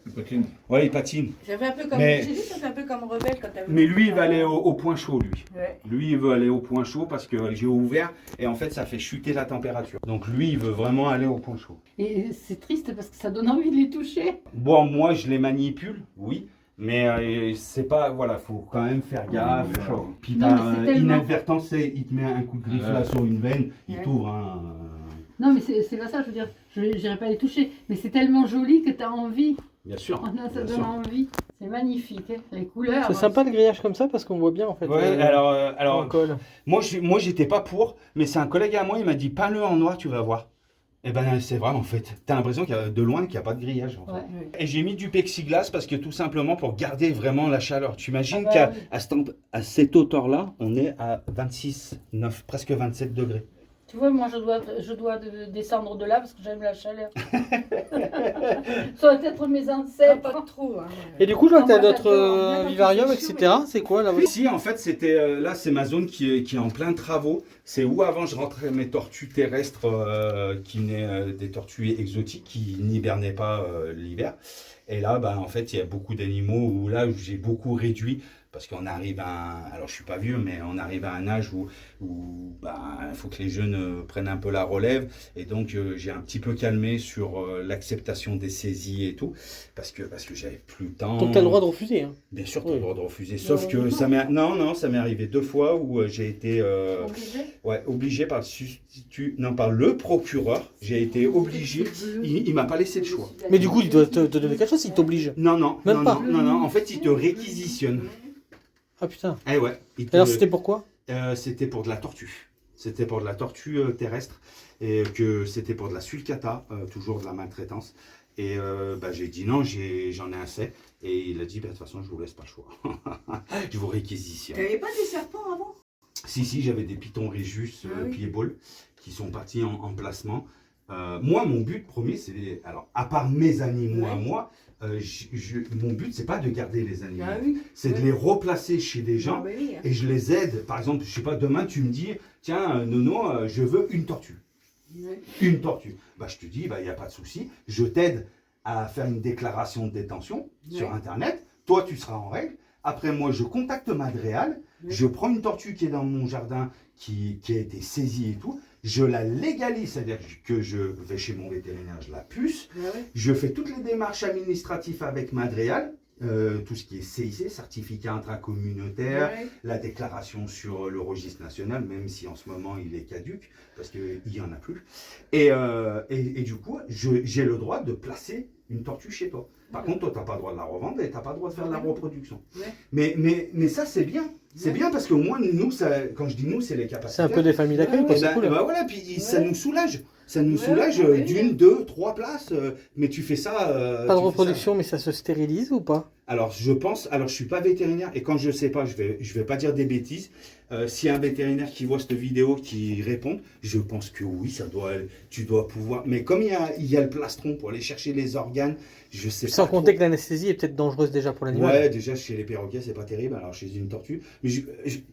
Il patine. Ouais, il patine. Ça fait un peu comme. Mais- J'ai dit, ça fait un peu comme Rebelle quand t'as vu. Mais lui il va aller au point chaud lui. Ouais. Lui, il veut aller au point chaud parce que j'ai ouvert et en fait, ça fait chuter la température. Donc lui, il veut vraiment aller au point chaud. Et c'est triste parce que ça donne envie de les toucher. Bon, moi, je les manipule, oui, mais c'est pas, voilà, faut quand même faire gaffe. Puis Non, par mais c'est tellement- inadvertance, il te met un coup de griffe là sur une veine, il Ouais. t'ouvre un. Non, mais c'est pas ça, je veux dire, je n'irai pas les toucher. Mais c'est tellement joli que tu as envie. Bien sûr. Ça bien donne sûr. envie. C'est magnifique, hein. Les couleurs. C'est sympa le grillage comme ça parce qu'on voit bien en fait. Ouais, on alors colle. moi, j'étais pas pour, mais c'est un collègue à moi, il m'a dit peins-le en noir, tu vas voir. Et ben, c'est vrai en fait. T'as l'impression qu'il y a de loin qu'il n'y a pas de grillage. En fait. Ouais. Et j'ai mis du plexiglas parce que tout simplement pour garder vraiment la chaleur. Tu imagines Ah bah qu'à à cette hauteur-là, on est à 26, 9, presque 27 degrés. Tu vois, moi, je dois descendre de là parce que j'aime la chaleur. Ça doit être mes Ah, ancêtres. pas trop. Hein. Et du coup, je vois que tu as Non, moi, d'autres j'adore. Bien vivariums, dans tes etc. C'est quoi là? Ici, en fait, c'était là, c'est ma zone qui est en plein travaux. C'est où avant je rentrais mes tortues terrestres qui venaient des tortues exotiques qui n'hibernaient pas l'hiver. Et là, bah, en fait, il y a beaucoup d'animaux où là, j'ai beaucoup réduit. Parce qu'on arrive alors je suis pas vieux, mais on arrive à un âge où bah, il faut que les jeunes prennent un peu la relève. Et donc j'ai un petit peu calmé sur l'acceptation des saisies et tout, parce que j'avais plus le temps. Donc tu as le droit de refuser. Hein. Bien sûr, tu as Oui. le droit de refuser. Sauf Non, que non. ça m'est arrivé 2 fois où j'ai été obligé par le substitut, non, par le procureur. J'ai été obligé. Il m'a pas laissé le choix. Mais du coup, il doit te donner quelque chose, il t'oblige. Non. Même pas. Non. En fait, il te réquisitionne. Ah putain. Eh ouais. Alors c'était pourquoi? C'était pour de la tortue. C'était pour de la tortue terrestre. Et que c'était pour de la sulcata, toujours de la maltraitance. Et bah, j'ai dit non, j'en ai assez. Et il a dit, bah, de toute façon, je vous laisse pas le choix. Je vous réquisitionne. T'avais pas des serpents avant? Si, j'avais des pitons Réjus Ah oui. pied-ball qui sont partis en placement. Moi, mon but premier, c'est. Alors, à part mes animaux à Ouais. moi, mon but, c'est pas de garder les animaux. Ah oui. C'est de les replacer chez des gens. Ah, bah oui. Et je les aide. Par exemple, je sais pas, demain, tu me dis, tiens, Nono, je veux une tortue. Ouais. Une tortue. Bah, je te dis, bah, il n'y a pas de souci. Je t'aide à faire une déclaration de détention sur Ouais. Internet. Toi, tu seras en règle. Après, moi, je contacte Madréal. Ouais. Je prends une tortue qui est dans mon jardin, qui a été saisie et tout. Je la légalise, c'est-à-dire que je vais chez mon vétérinaire, je la puce. Ah ouais. Je fais toutes les démarches administratives avec Madréal. Tout ce qui est CIC, certificat intracommunautaire, Ouais. la déclaration sur le registre national, même si en ce moment il est caduc, parce qu'il n'y en a plus. Et du coup, j'ai le droit de placer une tortue chez toi. Par contre, toi, tu n'as pas le droit de la revendre et tu n'as pas le droit de faire de la reproduction. Ouais. Mais ça, c'est bien. C'est Ouais. bien parce qu'au moins, nous, quand je dis nous, c'est les capacités. C'est un peu des familles d'accueil, Ouais, quoi, Et c'est ben, cool. ben voilà, puis ça Ouais. nous soulage. Ça nous Ouais, soulage ouais, d'une, ouais. 2, 3 places. Mais tu fais ça. Pas de tu fais ça. reproduction, mais ça se stérilise ou pas? Alors, je suis pas vétérinaire et quand je sais pas, je vais pas dire des bêtises. S'il y a un vétérinaire qui voit cette vidéo, qui répond, je pense que oui, tu dois pouvoir. Mais comme il y a le plastron pour aller chercher les organes, je sais Sans pas. compter trop. que l'anesthésie est peut-être dangereuse déjà pour l'animal. Ouais, déjà chez les perroquets, c'est pas terrible. Alors chez une tortue, mais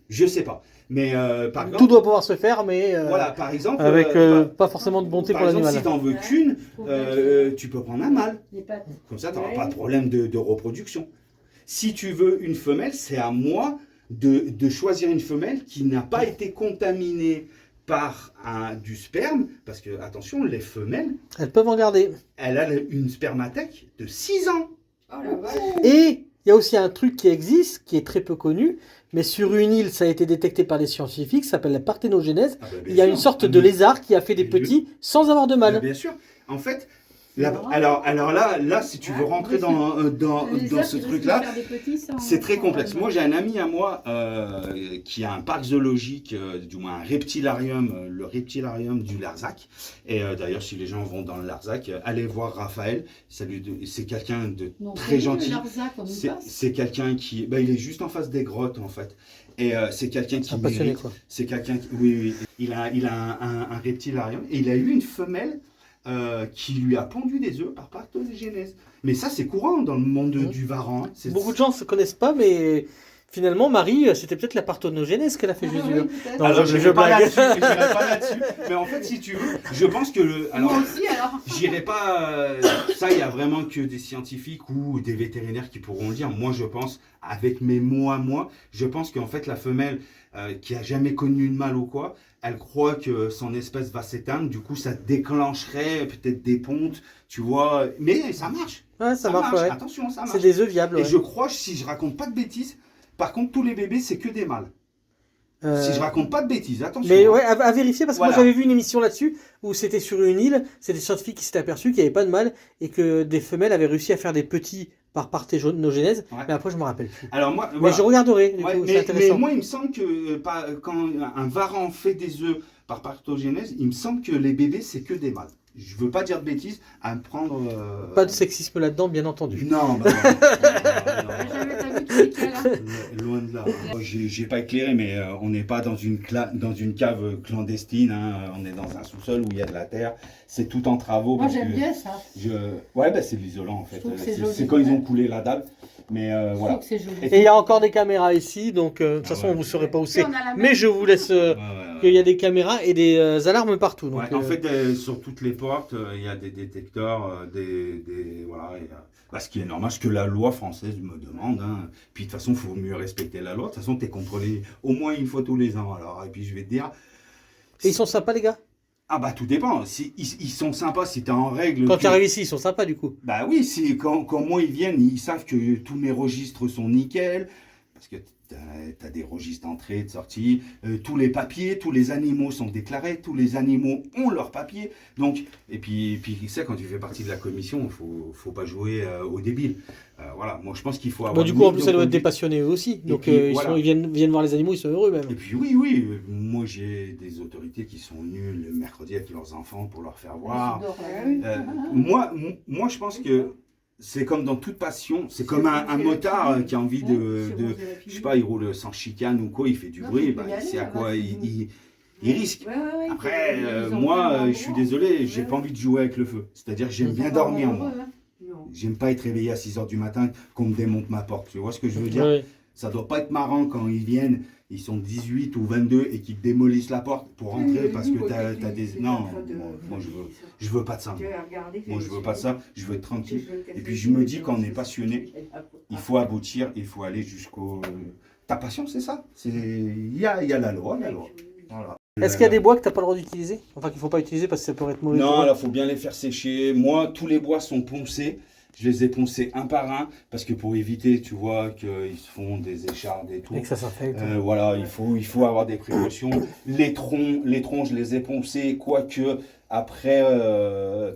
je sais pas. Mais par Tout exemple, doit pouvoir se faire, mais voilà, par exemple, avec par- pas forcément de bonté par pour exemple, l'animal. si t'en veux qu'une, tu peux prendre un mâle. Les pattes. Comme ça, tu n'auras Ouais. pas de problème de reproduction. Si tu veux une femelle, c'est à moi de choisir une femelle qui n'a pas été contaminée par du sperme. Parce que, attention, les femelles, Elles peuvent en garder. elle a une spermathèque de 6 ans. Oh la vache. Et il y a aussi un truc qui existe, qui est très peu connu, mais sur une île, ça a été détecté par des scientifiques, ça s'appelle la parthénogénèse. Ah bah, bien Il y a sûr. une sorte de lézard qui a fait des Mais petits sans avoir de Bah, mâle. bien sûr. En fait, marrant. alors là, si tu veux rentrer dans Les ce arbres, ils truc-là, risquent de faire des petits sans- c'est très sans complexe. vraiment. Moi, j'ai un ami à moi qui a un parc zoologique, du moins un reptilarium, le reptilarium du Larzac. Et d'ailleurs, si les gens vont dans le Larzac, allez voir Raphaël. C'est quelqu'un de Non, très c'est gentil. le Larzac, on y passe. C'est quelqu'un qui, il est juste en face des grottes en fait. Et c'est quelqu'un qui Un passionné, mérite. quoi. C'est quelqu'un qui, oui, il a un reptilarium et il a eu une femelle qui lui a pondu des œufs par parthénogénèse. Mais ça, c'est courant dans le monde du Varan. Hein. Beaucoup de gens ne se connaissent pas, mais finalement, Marie, c'était peut-être la parthénogénèse qu'elle a fait Jésus. hein. Non, Alors, je j'irai pas blague. là-dessus, j'irai pas là-dessus. Mais en fait, si tu veux, je pense que alors, Moi aussi alors. j'irai pas. Ça, il y a vraiment que des scientifiques ou des vétérinaires qui pourront le dire. Moi, je pense, avec mes mots à moi, je pense qu'en fait, la femelle qui a jamais connu une mâle ou quoi, elle croit que son espèce va s'éteindre. Du coup, ça déclencherait peut-être des pontes, tu vois. Mais ça marche. Ouais, ça marche, ouais. Attention, ça marche. C'est des œufs viables. Et Ouais. je crois, si je raconte pas de bêtises, par contre, tous les bébés, c'est que des mâles. Euh, Si je raconte pas de bêtises, attention. Mais hein. ouais, à vérifier, parce que Voilà. moi j'avais vu une émission là-dessus où c'était sur une île, c'est des scientifiques qui s'étaient aperçus qu'il n'y avait pas de mâle et que des femelles avaient réussi à faire des petits par parthénogénèse, Ouais. mais après je me rappelle plus. Alors moi, Mais voilà. je regarderai, du Ouais, coup, c'est mais intéressant. moi, il me semble que quand un varan fait des œufs par parthénogénèse, il me semble que les bébés, c'est que des mâles. je veux pas dire de bêtises, à me prendre. Pas de sexisme là-dedans, bien entendu. Non, bah non. Jamais t'as vu de séquelles, hein. Loin de là. J'ai pas éclairé, mais on n'est pas dans une cave clandestine. Hein. On est dans un sous-sol où il y a de la terre. C'est tout en travaux. Moi parce j'aime que bien ça. Ouais, bah, c'est de l'isolant en fait. Je trouve que c'est joli. C'est quand ils ont coulé la dalle. Mais Je voilà. trouve que c'est joli. Et il y a encore des caméras ici, donc de toute façon, ouais. vous ne saurez pas où Et c'est. on a la même- Mais je vous laisse Ouais. qu'il y a des caméras et des alarmes partout. Donc, Ouais, en fait, sur toutes les portes, il y a des détecteurs, voilà, bah, ce qui est normal, ce que la loi française me demande. Hein. Puis de toute façon, il faut mieux respecter la loi. De toute façon, tu es contrôlé au moins une fois tous les ans. Alors, et puis je vais te dire. Et ils sont sympas, les gars. Ah bah tout dépend. Ils sont sympas si tu es en règle. Quand tu arrives ici, ils sont sympas du coup. Bah oui, quand moi ils viennent, ils savent que tous mes registres sont nickel. Parce que tu as des registres d'entrée, de sortie, tous les papiers, tous les animaux sont déclarés, tous les animaux ont leurs papiers. Donc, et puis tu sais, quand tu fais partie de la commission, il faut pas jouer au débile. Voilà, moi je pense qu'il faut avoir. Bah, du coup, en plus, ça doit être des conduite. passionnés eux aussi. Donc, puis, ils, voilà. ils viennent voir les animaux, ils sont heureux même. Et puis oui, moi j'ai des autorités qui sont venues le mercredi avec leurs enfants pour leur faire voir. Moi je pense que c'est comme dans toute passion, c'est comme un motard qui a envie de je sais pas, il roule sans chicane ou quoi, il fait du bruit, bah, il sait à quoi il risque. Après, moi, je suis désolé, j'ai pas envie de jouer avec le feu. C'est-à-dire que j'aime bien dormir, moi. J'aime pas être réveillé à 6h du matin, qu'on me démonte ma porte. Tu vois ce que je veux dire? Ouais. Ça doit pas être marrant quand ils viennent, ils sont 18 ou 22 et qu'ils démolissent la porte pour rentrer parce que t'as des... Non, moi je veux pas de ça. Moi je veux pas de ça, je veux être tranquille. Et puis je me dis qu'on est passionné, il faut aboutir, il faut aller jusqu'au... Ta passion, c'est ça. Il y a la loi, Voilà. Est-ce qu'il y a des bois que tu n'as pas le droit d'utiliser? Enfin, qu'il ne faut pas utiliser parce que ça pourrait être mauvais. Non, là, faut bien les faire sécher. Moi, tous les bois sont poncés. Je les ai poncés un par un parce que pour éviter, tu vois, qu'ils se font des échardes et tout. Et que ça s'infecte. Voilà, il faut avoir des précautions. Les troncs, je les ai poncés, quoique après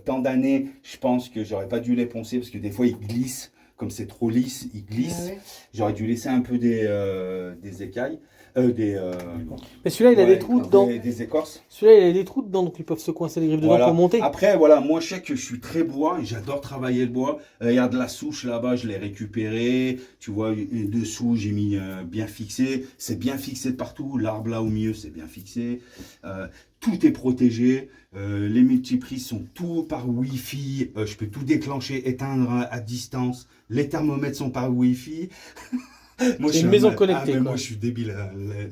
tant d'années, je pense que j'aurais pas dû les poncer parce que des fois ils glissent. Comme c'est trop lisse, ils glissent. J'aurais dû laisser un peu des écailles. Mais celui-là, il a des trous dedans. Des écorces. Celui-là, il a des trous dedans, donc ils peuvent se coincer les griffes dedans Voilà. pour monter. Après, voilà, moi je sais que je suis très bois, j'adore travailler le bois. Il y a de la souche là-bas, je l'ai récupéré. Tu vois, dessous, j'ai mis bien fixé. C'est bien fixé de partout. L'arbre là au milieu, c'est bien fixé. Tout est protégé. Les multiprises sont tout par Wi-Fi. Je peux tout déclencher, éteindre à distance. Les thermomètres sont par Wi-Fi. Moi, C'est une maison connectée. Mais quoi. moi, je suis débile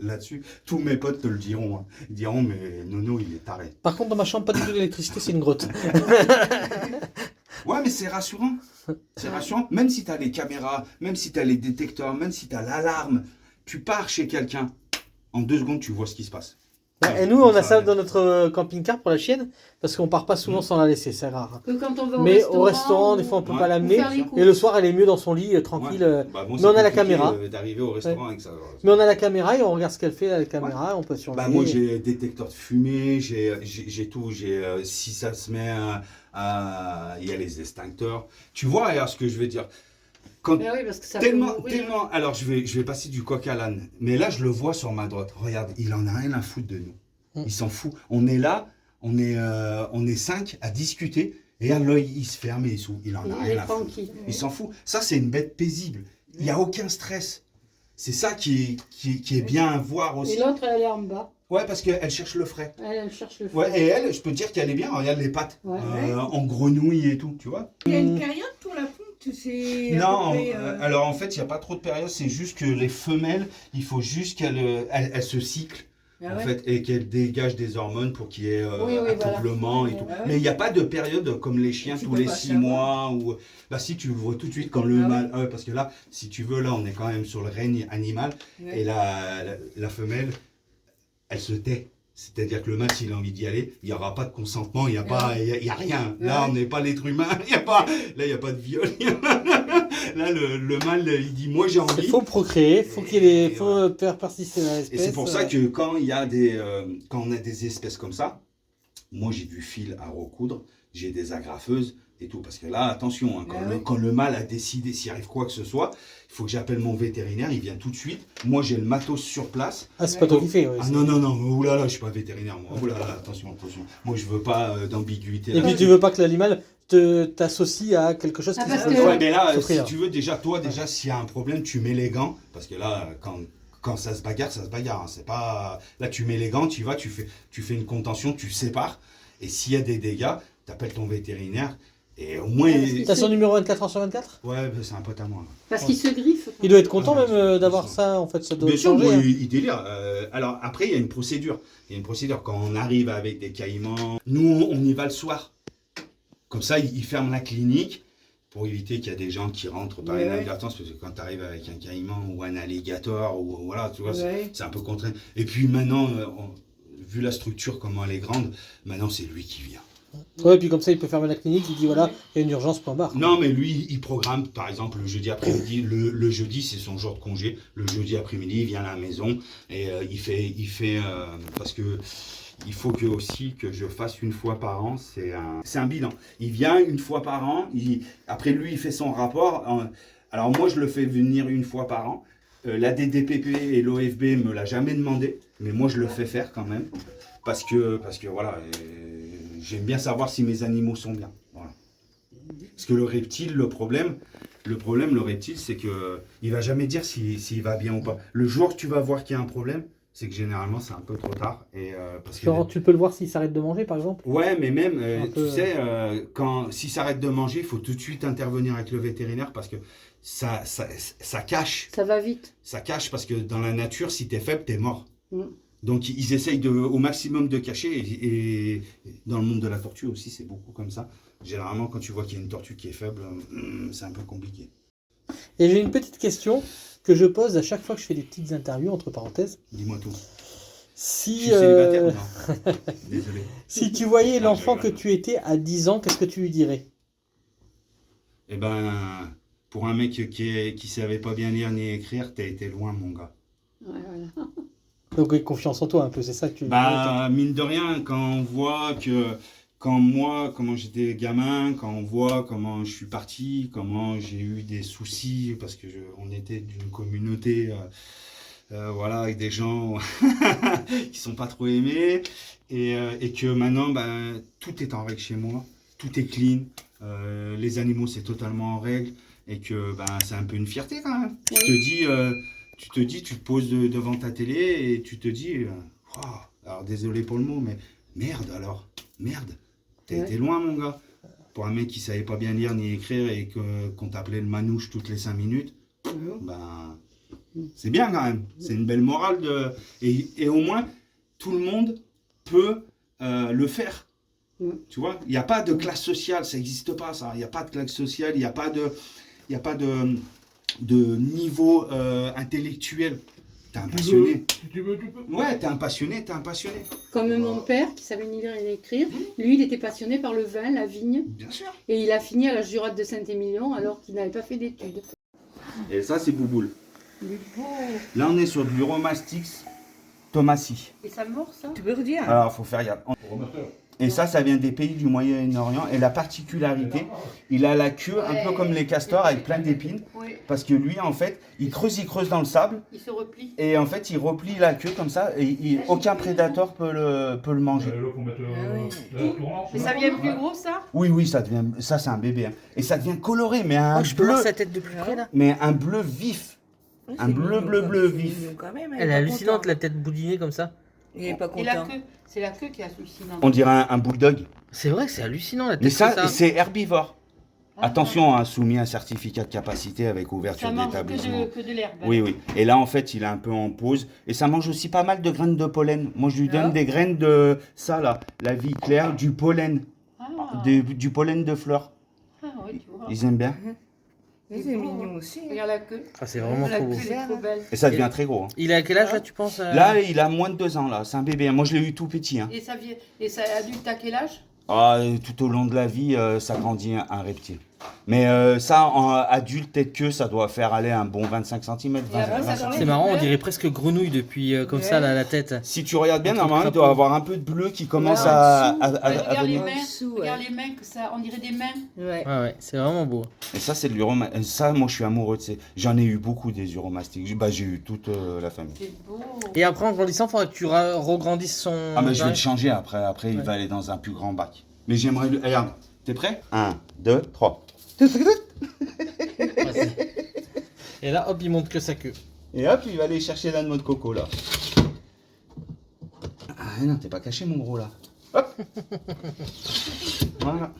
là-dessus. Tous mes potes te le diront. Hein. Ils diront, mais Nono, il est taré. Par contre, dans ma chambre, pas du tout d'électricité, c'est une grotte. Ouais, mais c'est rassurant. C'est rassurant. Même si tu as les caméras, même si tu as les détecteurs, même si tu as l'alarme, tu pars chez quelqu'un. En 2 secondes, tu vois ce qui se passe. Et nous, on a ça dans notre camping-car pour la chienne, parce qu'on part pas souvent sans la laisser, c'est rare. Que quand on va Mais au restaurant, des fois, on peut pas l'amener. Et le soir, elle est mieux dans son lit, tranquille. Ouais. Bah, bon, mais on a la compliqué, caméra. D'arriver au restaurant avec ça. Mais on a la caméra et on regarde ce qu'elle fait à la caméra, on peut surveiller. Bah, moi, j'ai détecteur de fumée, j'ai tout. Si ça se met il y a les extincteurs. Tu vois, regarde ce que je veux dire. Quand, oui, parce que ça tellement. Alors, je vais passer du coq à l'âne. Mais là, je le vois sur ma droite. Regarde, il en a rien à foutre de nous. Il s'en fout. On est là, on est 5 à discuter. Et là, l'œil, il se ferme et il s'ouvre. Il en a rien à foutre. Il s'en fout. Ça, c'est une bête paisible. Il n'y a aucun stress. C'est ça qui est bien à voir aussi. Et l'autre, elle est en bas. Ouais, parce qu'elle cherche le frais. Elle cherche le frais. Ouais, et elle, je peux te dire qu'elle est bien. Regarde les pattes. Ouais. En grenouille et tout, tu vois. Il y a une période pour la ponte, c'est. Non, alors en fait, il n'y a pas trop de période. C'est juste que les femelles, il faut juste qu'elles se cyclent. En fait, et qu'elle dégage des hormones pour qu'il y ait accouplement et tout. Ouais. Mais il n'y a pas de période comme les chiens tous les 6 mois. Ou... Bah si, tu le vois tout de suite quand le mâle... Ouais, parce que là, si tu veux, là, on est quand même sur le règne animal. Ouais. Et la femelle, elle se tait. C'est-à-dire que le mâle, s'il a envie d'y aller, il n'y aura pas de consentement, il n'y a, a rien. Là, on n'est pas l'être humain, là, il n'y a pas de viol. Là, le mâle, il dit, moi j'ai envie. Il faut procréer, faut faire persister l'espèce. Et c'est pour ça que quand il y a quand on a des espèces comme ça, moi j'ai du fil à recoudre, j'ai des agrafeuses, et tout. Parce que là, attention, hein, Ah oui. quand le mâle a décidé, s'il arrive quoi que ce soit, il faut que j'appelle mon vétérinaire, il vient tout de suite. Moi, j'ai le matos sur place. Ah, c'est pas toi qui fais. Ouais, Ah c'est- non, non, non, oulala, je suis pas vétérinaire, moi. Oulala, attention, attention. Moi, je veux pas d'ambiguïté. Et puis là-dessus. tu veux pas que l'animal t'associe à quelque chose Ah, qui parce se que- Ouais, mais là, souffrir. si tu veux, déjà, s'il y a un problème, tu mets les gants. Parce que là, quand ça se bagarre, ça se bagarre. Hein. C'est pas... Là, tu mets les gants, tu y vas, tu fais une contention, tu sépares. Et s'il y a des dégâts, tu appelles ton vétérinaire. Et au moins. T'as son numéro 24h/24? Ouais, c'est un pote à moi. Parce qu'il se griffe. Il doit être content Ah, même d'avoir ça, en fait, ça doit Bien sûr, changer. moi, Hein. il délire. Alors, après, il y a une procédure. Il y a une procédure. Quand on arrive avec des caïmans, nous, on y va le soir. Comme ça, ils ferment la clinique pour éviter qu'il y a des gens qui rentrent par Ouais. inadvertance. Parce que quand tu arrives avec un caïman ou un alligator, ou voilà, tu vois, Ouais. c'est un peu contraint. Et puis maintenant, vu la structure, comment elle est grande, maintenant, c'est lui qui vient. Ouais, puis comme ça, il peut fermer la clinique, il dit voilà, il y a une urgence, point barre. Non, mais lui, il programme, par exemple, le jeudi après-midi. Le jeudi, c'est son jour de congé. Le jeudi après-midi, il vient à la maison et il fait parce que il faut que aussi que je fasse une fois par an. C'est un bilan. Il vient une fois par an. Après, lui, il fait son rapport. Alors moi, je le fais venir une fois par an. La DDPP et l'OFB me l'a jamais demandé, mais moi, je le fais faire quand même parce que voilà. J'aime bien savoir si mes animaux sont bien. Voilà. Parce que le reptile, le problème, le reptile, c'est que il va jamais dire s'il va bien ou pas. Le jour que tu vas voir qu'il y a un problème, c'est que généralement c'est un peu trop tard. Et, parce que Genre, tu peux le voir s'il s'arrête de manger, par exemple. ouais, mais même, Un peu, tu sais, s'il s'arrête de manger, il faut tout de suite intervenir avec le vétérinaire parce que ça cache. Ça va vite. Ça cache parce que dans la nature, si tu es faible, tu es mort. Mm. Donc ils essayent au maximum de cacher et dans le monde de la tortue aussi c'est beaucoup comme ça. Généralement quand tu vois qu'il y a une tortue qui est faible, c'est un peu compliqué. Et j'ai une petite question que je pose à chaque fois que je fais des petites interviews, entre parenthèses. Dis-moi tout. Si, Je suis célibataire ou non? Désolé. si tu voyais Ah, l'enfant je que rigole. tu étais à 10 ans, qu'est-ce que tu lui dirais? Eh ben, pour un mec qui savait pas bien lire ni écrire, t'as été loin mon gars. Ouais, voilà. Donc avec confiance en toi un peu, c'est ça que tu Bah, mine de rien, quand on voit comment j'étais gamin, quand on voit comment je suis parti, comment j'ai eu des soucis, parce que on était d'une communauté, voilà, avec des gens qui sont pas trop aimés, et que maintenant, ben, tout est en règle chez moi, tout est clean, les animaux c'est totalement en règle, et que ben, c'est un peu une fierté quand même. Tu te poses devant ta télé et tu te dis, Wow, alors désolé pour le mot, mais merde alors, merde, t'as été loin mon gars. Pour un mec qui savait pas bien lire ni écrire et qu'on t'appelait le manouche toutes les 5 minutes, ben c'est bien quand même, c'est une belle morale et au moins tout le monde peut le faire. Tu vois, il n'y a pas de classe sociale, ça n'existe pas ça, il n'y a pas de classe sociale, il n'y a pas de niveau intellectuel. T'es un passionné. Si tu veux, tu peux. Ouais, t'es un passionné, t'es un passionné. Comme mon père, qui savait ni lire ni écrire, lui, il était passionné par le vin, la vigne, Bien sûr. et il a fini à la Jurade de Saint-Émilion alors qu'il n'avait pas fait d'études. Et ça, c'est Bouboule. Là, on est sur du Romastix Thomassi. Et ça mord, ça? Tu peux redire? Alors, il faut faire gaffe. Et ça vient des pays du Moyen-Orient. Et la particularité, il a la queue un peu comme les castors avec plein d'épines. Oui, Parce que lui, en fait, il creuse dans le sable. il se replie. Et en fait, il replie la queue comme ça. Et aucun prédateur peut le manger. Là, faut mettre Ah la tournante. Mais ça vient plus gros, ça? Oui, ça c'est un bébé. Hein. Et ça devient coloré, mais un Je peux voir bleu, sa tête de plus près là. mais un bleu vif. Un bleu vif. Elle est hallucinante, la tête boudinée comme ça. Il est pas Et la content. queue, c'est la queue qui est hallucinante. On dirait un bulldog. C'est vrai, c'est hallucinant la tête. Mais ça, comme c'est herbivore. Ah, Attention, hein, soumis à un certificat de capacité avec ça ouverture mange d'établissement. que de l'herbe. Oui. Et là, en fait, il est un peu en pause. Et ça mange aussi pas mal de graines de pollen. Moi, je lui donne Ah. des graines de ça, là. La vie claire, du pollen. Ah, Du pollen de fleurs. oui, tu vois. Ils aiment bien. C'est mignon aussi. Regarde la queue. Ah, c'est vraiment La trop beau. queue, elle est trop belle. Et ça devient très gros. Hein. Il a quel âge là, tu penses Là, il a moins de 2 ans, là. C'est un bébé. Moi, je l'ai eu tout petit. Hein. Et ça adulte à quel âge? Tout au long de la vie, ça grandit un reptile. Mais ça, en adulte, peut-être que ça doit faire aller un bon 25 cm. Et après, ça t'enlève C'est marrant, on dirait presque grenouille depuis comme ça là, la tête. Si tu regardes bien, Un normalement, il truc doit crapaud. avoir un peu de bleu qui commence Ouais, en à Regarde les venir. En mains, dessous, regarde les mains, que ça, on dirait des mains. Ouais. Ouais, ouais, c'est vraiment beau. Et ça, c'est de l'uromastic. Ça, moi, je suis amoureux de ces. J'en ai eu beaucoup des uromastiques. J'ai eu toute la famille. C'est beau. Et après, en grandissant, il faudra que tu regrandisses son. Ah, mais je vais Ouais. le changer après. Après, il Ouais. va aller dans un plus grand bac. Mais j'aimerais. Regarde, t'es prêt 1, 2, 3. Ouais, et là, hop, il monte que sa queue. Et hop, il va aller chercher la noix de coco là. Ah non, t'es pas caché, mon gros là. Hop. Voilà.